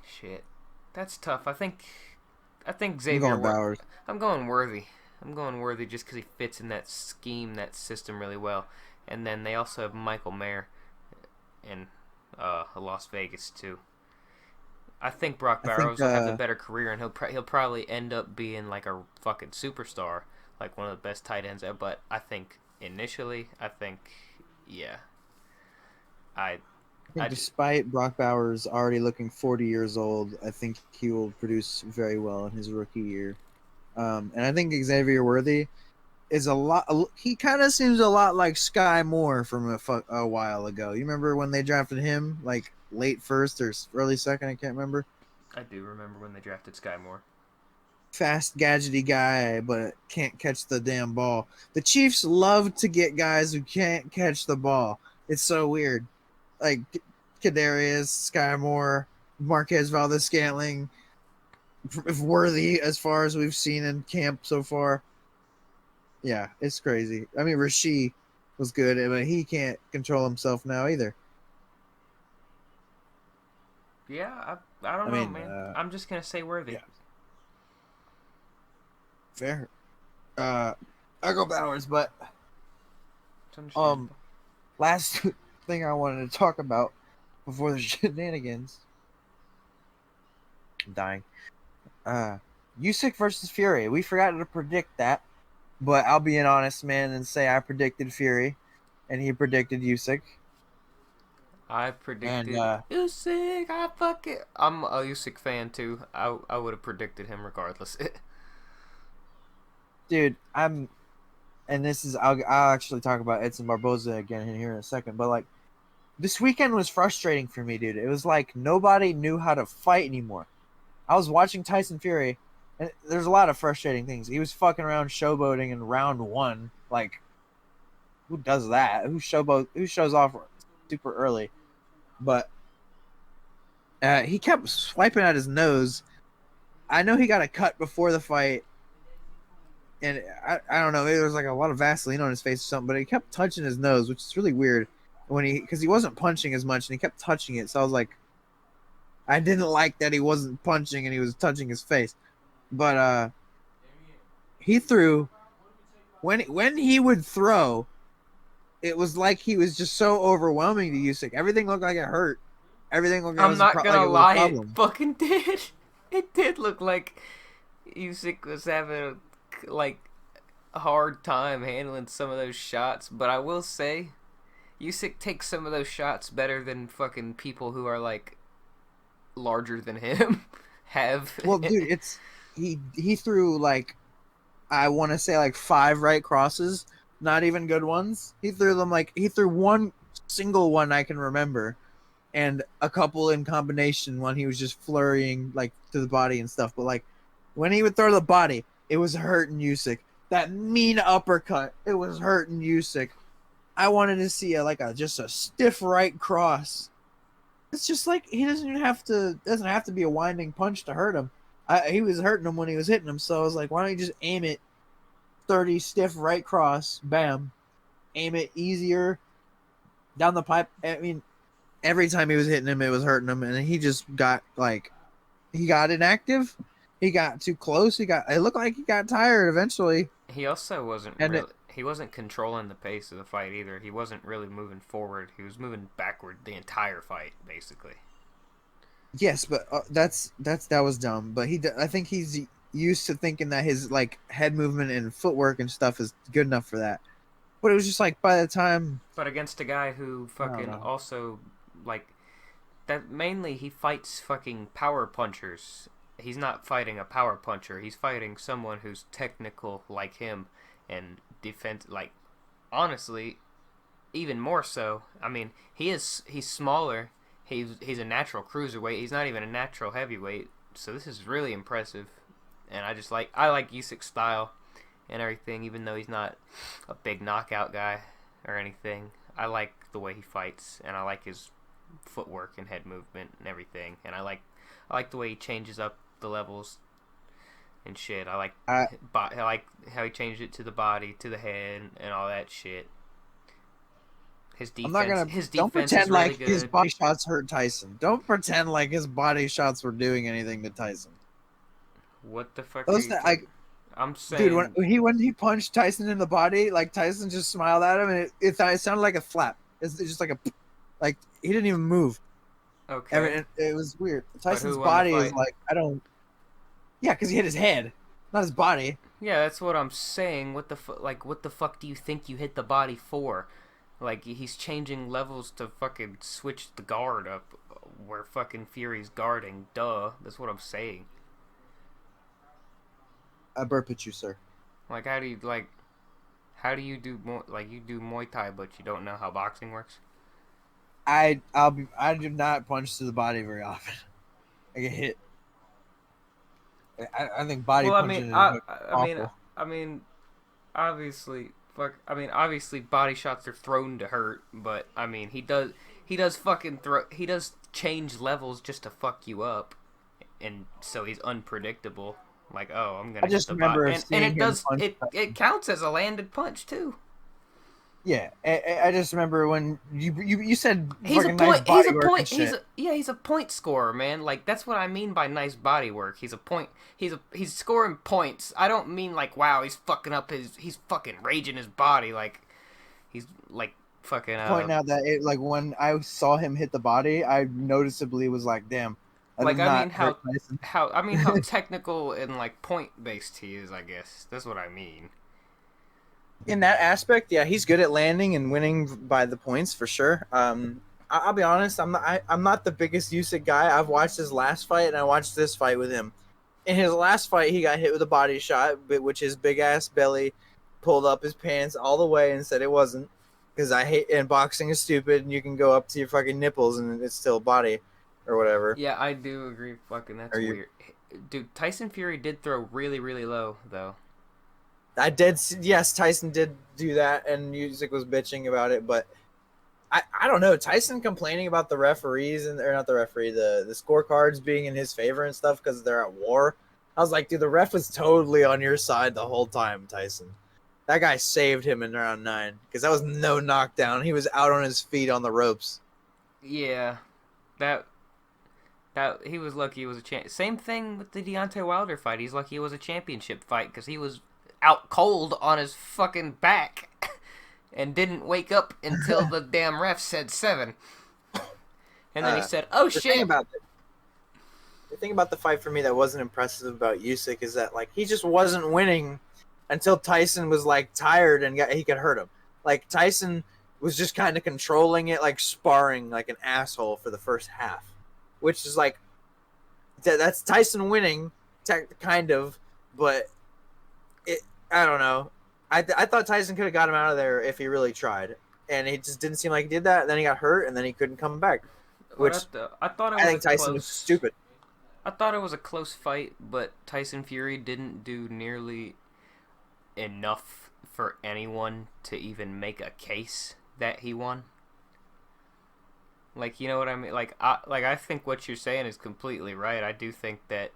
shit, that's tough. I think I'm Xavier. going Bowers. I'm going Worthy. I'm going Worthy just because he fits in that scheme, that system really well. And then they also have Michael Mayer in Las Vegas too. I think Brock I think Barrows will have the better career, and he'll probably end up being like a fucking superstar, like one of the best tight ends ever. But I think initially, yeah, I, I think I, despite Brock Bowers already looking 40 years old, I think he will produce very well in his rookie year. And I think Xavier Worthy is a lot. He kind of seems a lot like Sky Moore from a while ago. You remember when they drafted him, like late first or early second? I can't remember. I do remember when they drafted Sky Moore. Fast, gadgety guy, but can't catch the damn ball. The Chiefs love to get guys who can't catch the ball. It's so weird. Like Kadarius, Sky Moore, Marquez Valdez-Scantling, Worthy as far as we've seen in camp so far. Yeah, it's crazy. I mean, Rasheed was good, but he can't control himself now either. Yeah, I don't I know, mean, man. I'm just gonna say Worthy. yeah, fair. Uh, I go Bowers, but It's um, understandable. last thing I wanted to talk about before the shenanigans. I'm dying. Usyk versus Fury. We forgot to predict that, but I'll be an honest man and say I predicted Fury, and he predicted Usyk. I And predicted Usyk. I fuck it. I'm a Usyk fan too. I would have predicted him regardless. dude, and this is I'll actually talk about Edson Barboza again here in a second, but like this weekend was frustrating for me, dude. It was like nobody knew how to fight anymore. I was watching Tyson Fury, and there's a lot of frustrating things. He was fucking around showboating in round one. Like, who does that? Who shows off super early? But he kept swiping at his nose. I know he got a cut before the fight, and I don't know. Maybe there was like a lot of Vaseline on his face or something. But he kept touching his nose, which is really weird because he wasn't punching as much, and he kept touching it. So I was like, I didn't like that he wasn't punching and he was touching his face. But he threw when he would throw, it was like he was just so overwhelming to Usyk. Everything looked like it hurt. Everything looked like it I'm was a not like gonna it was a lie, it problem. fucking did. It did look like Usyk was having like a hard time handling some of those shots, but I will say Usyk takes some of those shots better than fucking people who are like larger than him have. Well, dude, it's he threw like I want to say like 5 right crosses, not even good ones. He threw them like he threw one single one I can remember, and a couple in combination when he was just flurrying like to the body and stuff. But like when he would throw the body, it was hurting Usyk. That mean uppercut, it was hurting Usyk. I wanted to see just a stiff right cross. It's just like he doesn't have to be a winding punch to hurt him. He was hurting him when he was hitting him, so I was like, why don't you just aim it 30 stiff right cross, bam, aim it easier down the pipe. I mean, every time he was hitting him, it was hurting him, and he just got like he got inactive. He got too close. It looked like he got tired eventually, He also wasn't and really. He wasn't controlling the pace of the fight either. He wasn't really moving forward. He was moving backward the entire fight, basically. yes, but that was dumb. But I think he's used to thinking that his like head movement and footwork and stuff is good enough for that. But it was just like by the time But against a guy who I don't fucking know. also like that mainly he fights fucking power punchers. He's not fighting a power puncher. He's fighting someone who's technical like him and defense like honestly even more so. I mean, he's smaller. He's a natural cruiserweight. He's not even a natural heavyweight. So this is really impressive. And I like Usyk's style and everything even though he's not a big knockout guy or anything. I like the way he fights and I like his footwork and head movement and everything. And I like the way he changes up the levels and shit. I I like how he changed it to the body, to the head, and all that shit. I'm not gonna His don't defense is pretend really like his good. body shots hurt Tyson. Don't pretend like his body shots were doing anything to Tyson. What the fuck are Those you like talking? I'm dude saying, when he punched Tyson in the body, like Tyson just smiled at him and it sounded like a flap. It's just like a like he didn't even move. okay, It was weird. but Tyson's who won the body is fight? like I don't yeah, because he hit his head, not his body. Yeah, that's what I'm saying. What the fuck do you think you hit the body for? Like he's changing levels to fucking switch the guard up where fucking Fury's guarding. Duh, that's what I'm saying. I burp at you, sir. Like how do you do like you do Muay Thai but you don't know how boxing works? I do not punch to the body very often. I get hit. I think body Well, I mean, punching is awful. I mean, obviously, fuck. I mean, obviously, body shots are thrown to hurt, but I mean, he does fucking he does change levels just to fuck you up, and so he's unpredictable. Like, oh, I'm I gonna hit just the bot, remember and seeing him punch. it counts as a landed punch too. Yeah, I just remember when you said He's a fucking nice point. He's body a work point. and shit. He's a point scorer, man. Like that's what I mean by nice body work. He's a point. He's scoring points. I don't mean like wow, he's fucking raging his body like he's like fucking Pointing out that like when I saw him hit the body, I noticeably was like, damn, that did like I not mean hurt Tyson. how technical and like point based he is. I guess that's what I mean. In that aspect, yeah, he's good at landing and winning by the points for sure. I'll be honest, I'm not the biggest Usyk guy. I've watched his last fight and I watched this fight with him. In his last fight, he got hit with a body shot, which his big ass belly pulled up his pants all the way and said it wasn't because I hate and boxing is stupid and you can go up to your fucking nipples and it's still body or whatever. Yeah, I do agree. Fucking that's Are you? weird. Dude, Tyson Fury did throw really low though. I did. Yes, Tyson did do that, and Usyk was bitching about it. But I don't know. Tyson complaining about the referees and or not the referee, the scorecards being in his favor and stuff because they're at war. I was like, dude, the ref was totally on your side the whole time, Tyson. That guy saved him in round 9 because that was no knockdown. He was out on his feet on the ropes. Yeah, that That he was lucky it was a Same thing with the Deontay Wilder fight. He's lucky it was a championship fight because he was out cold on his fucking back and didn't wake up until the damn ref said 7. And then he said, "Oh the shit!" The thing about the fight for me that wasn't impressive about Usyk is that like he just wasn't winning until Tyson was like tired and he could hurt him. Like Tyson was just kind of controlling it, like sparring like an asshole for the first half, which is like that's Tyson winning, kind of, but I don't know. I thought Tyson could have got him out of there if he really tried, and it just didn't seem like he did that. Then he got hurt, and then he couldn't come back. Which I thought it was I think Tyson was stupid. I thought it was a close fight, but Tyson Fury didn't do nearly enough for anyone to even make a case that he won. Like, you know what I mean? I think what you're saying is completely right. I do think that,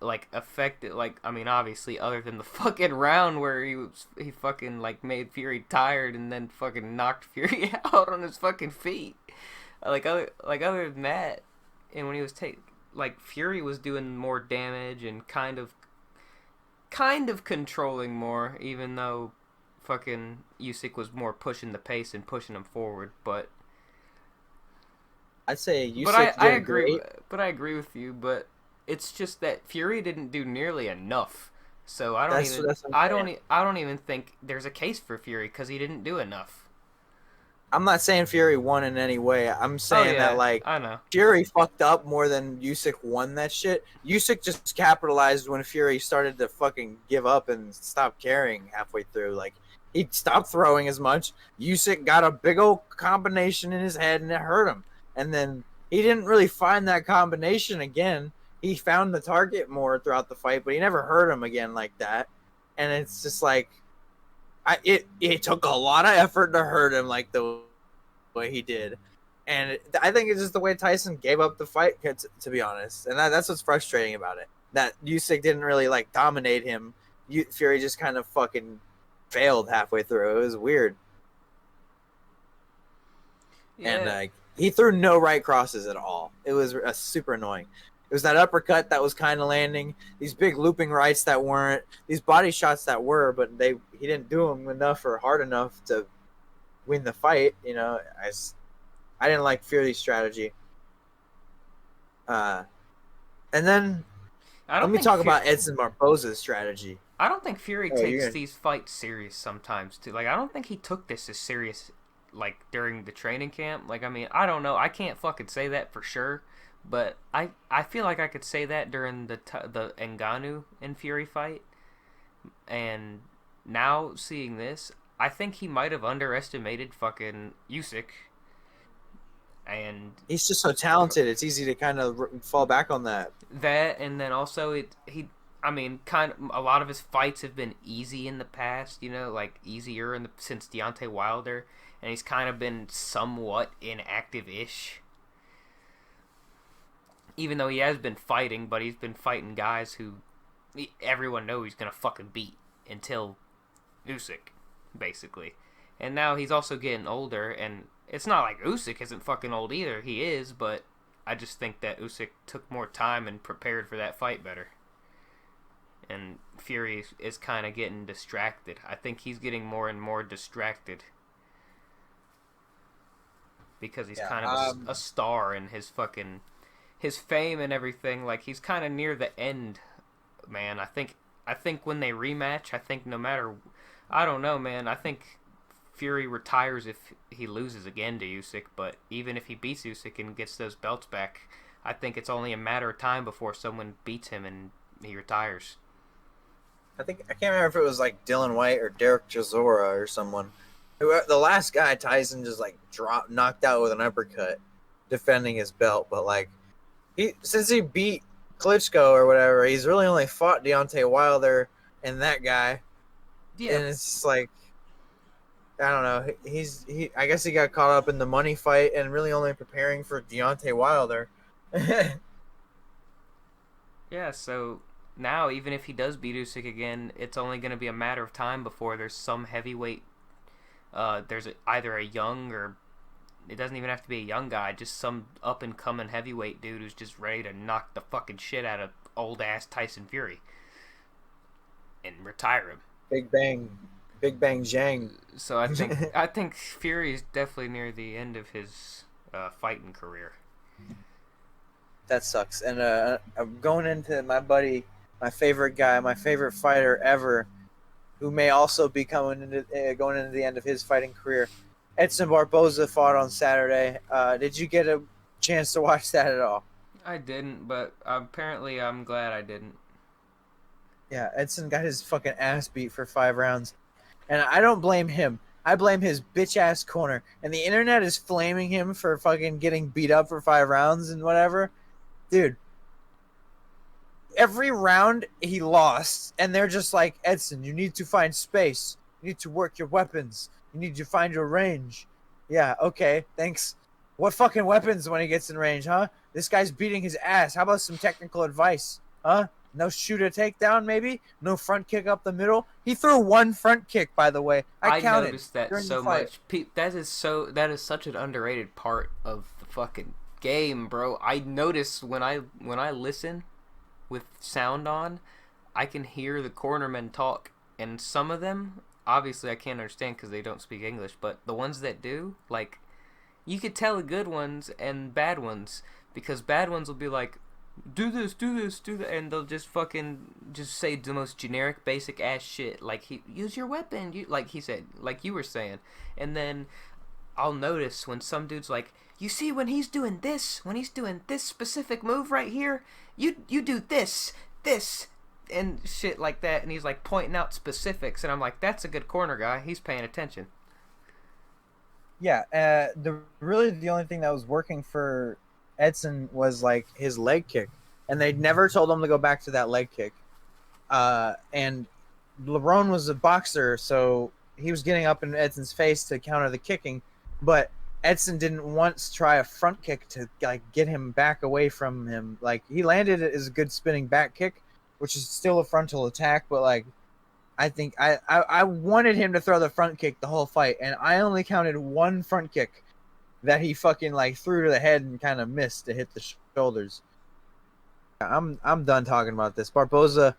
like, affected, like, I mean, obviously, other than the fucking round where he fucking, like, made Fury tired and then fucking knocked Fury out on his fucking feet. Other than that, and when he was Fury was doing more damage and kind of controlling more, even though fucking Usyk was more pushing the pace and pushing him forward. But I'd say Usyk I agree. But I agree with you. But it's just that Fury didn't do nearly enough. So I don't even think there's a case for Fury because he didn't do enough. I'm not saying Fury won in any way. I'm saying that like I know Fury fucked up more than Usyk won that shit. Usyk just capitalized when Fury started to fucking give up and stop caring halfway through. Like he stopped throwing as much. Usyk got a big old combination in his head and it hurt him. And then he didn't really find that combination again. He found the target more throughout the fight, but he never hurt him again like that. And it's just like it took a lot of effort to hurt him like the way he did, and I think it's just the way Tyson gave up the fight. To be honest, and that's what's frustrating about it. That Usyk didn't really like dominate him. Fury just kind of fucking failed halfway through. It was weird, and he threw no right crosses at all. It was super annoying. It was that uppercut that was kind of landing, these big looping rights that weren't, these body shots that were, but he didn't do them enough or hard enough to win the fight. You know, I didn't like Fury's strategy. And then let me talk about Edson Barboza's strategy. I don't think Fury takes these fights serious sometimes too. Like I don't think he took this as serious like during the training camp. Like I mean, I don't know. I can't fucking say that for sure. But I feel like I could say that during the Ngannou and Fury fight, and now seeing this, I think he might have underestimated fucking Usyk. And he's just so talented; it's easy to kind of fall back on that. That, and then also I mean, kind of a lot of his fights have been easy in the past, you know, like easier since Deontay Wilder, and he's kind of been somewhat inactive-ish. Even though he has been fighting, but he's been fighting guys who everyone knows he's going to fucking beat until Usyk, basically. And now he's also getting older, and it's not like Usyk isn't fucking old either. He is, but I just think that Usyk took more time and prepared for that fight better. And Fury is kind of getting distracted. I think he's getting more and more distracted. Because he's kind of a star in his fucking... his fame and everything. Like he's kind of near the end, man. I think when they rematch, I think no matter, I don't know, man. I think Fury retires if he loses again to Usyk, but even if he beats Usyk and gets those belts back, I think it's only a matter of time before someone beats him and he retires. I can't remember if it was like Dylan White or Derek Chisora or someone. The last guy Tyson just like knocked out with an uppercut, defending his belt, but like. Since he beat Klitschko or whatever, he's really only fought Deontay Wilder and that guy. Yeah. And it's just like, I don't know. I guess he got caught up in the money fight and really only preparing for Deontay Wilder. Yeah, so now even if he does beat Usyk again, it's only going to be a matter of time before there's some heavyweight. There's either a young or it doesn't even have to be a young guy, just some up and coming heavyweight dude who's just ready to knock the fucking shit out of old ass Tyson Fury and retire him. Big Bang Zhang. So I think Fury is definitely near the end of his fighting career. That sucks. And I'm going into my buddy, my favorite guy, my favorite fighter ever, who may also be going into the end of his fighting career. Edson Barboza fought on Saturday. Did you get a chance to watch that at all? I didn't, but apparently I'm glad I didn't. Yeah, Edson got his fucking ass beat for 5 rounds. And I don't blame him. I blame his bitch ass corner. And the internet is flaming him for fucking getting beat up for 5 rounds and whatever. Dude, every round he lost. And they're just like, Edson, you need to find space. You need to work your weapons. You need to find your range. Yeah, okay, thanks. What fucking weapons when he gets in range, huh? This guy's beating his ass. How about some technical advice? Huh? No shoot a takedown, maybe? No front kick up the middle? He threw 1 front kick, by the way. I counted. Noticed that so much. That is such an underrated part of the fucking game, bro. I notice when I listen with sound on, I can hear the cornermen talk, and some of them, obviously I can't understand because they don't speak English, but the ones that do, like, you could tell the good ones and bad ones, because bad ones will be like, do this, and they'll just say the most generic, basic ass shit, like, use your weapon, like he said, like you were saying, and then I'll notice when some dude's like, you see when he's doing this specific move right here, you do this, and shit like that, and he's like pointing out specifics, and I'm like, that's a good corner guy, he's paying attention. Yeah, the only thing that was working for Edson was like his leg kick, and they never told him to go back to that leg kick. And LeBron was a boxer, so he was getting up in Edson's face to counter the kicking, but Edson didn't once try a front kick to like get him back away from him. Like, he landed it as a good spinning back kick, which is still a frontal attack, but like, I think I wanted him to throw the front kick the whole fight, and I only counted 1 front kick that he fucking like threw to the head and kind of missed to hit the shoulders. I'm done talking about this. Barboza,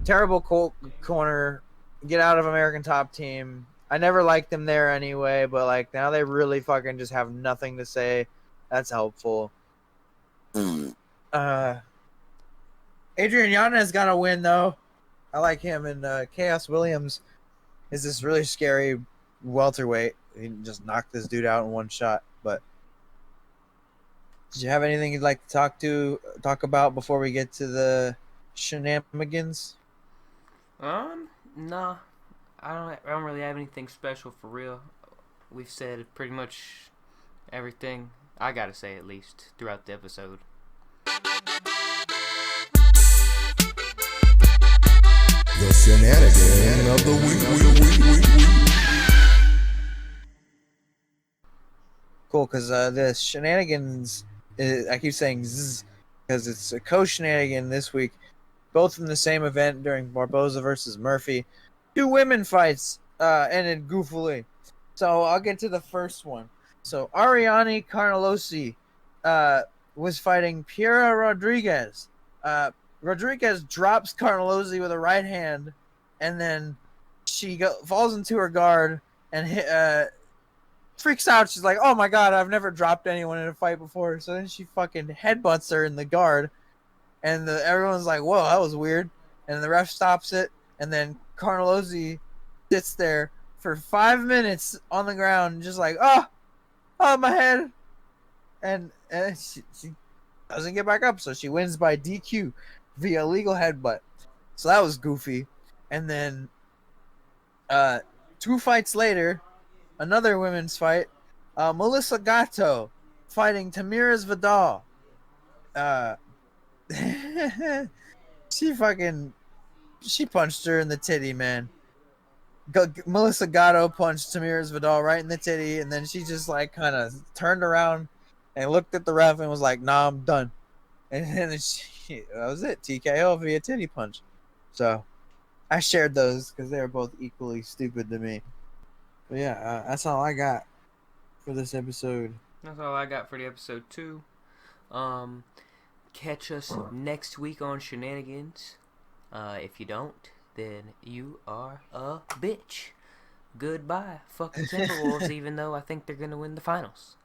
terrible corner. Get out of American Top Team. I never liked him there anyway, but like now they really fucking just have nothing to say. That's helpful. Adrian Yanez got a win though. I like him, and Chaos Williams is this really scary welterweight. He just knocked this dude out in 1 shot. But did you have anything you'd like to talk about before we get to the shenanigans? No, I don't really have anything special for real. We've said pretty much everything I gotta say, at least throughout the episode. The shenanigan of the week. Cool, because the shenanigans, I keep saying zzz, because it's a co-shenanigan this week, both from the same event during Barboza versus Murphy. 2 women fights ended goofily. So I'll get to the first one. So Ariane Carnelosi was fighting Piera Rodriguez. Rodriguez drops Carnelosi with a right hand, and then she falls into her guard and freaks out. She's like, oh my god, I've never dropped anyone in a fight before. So then she fucking headbutts her in the guard, and everyone's like, whoa, that was weird. And the ref stops it, and then Carnelosi sits there for 5 minutes on the ground, just like, oh my head. And she doesn't get back up, so she wins by DQ via legal headbutt. So that was goofy. And then 2 fights later, another women's fight, Melissa Gatto fighting Tamiris Vidal. She punched her in the titty, man. Melissa Gatto punched Tamiris Vidal right in the titty, and then she just like kind of turned around and looked at the ref and was like, nah, I'm done. And then that was it. TKO via titty punch. So I shared those because they were both equally stupid to me. But yeah, that's all I got. for this episode. That's all I got for the episode 2. Catch us next week on Shenanigans. If you don't, then you are a bitch. Goodbye. Fuck the Timberwolves, even though I think they're gonna win the finals.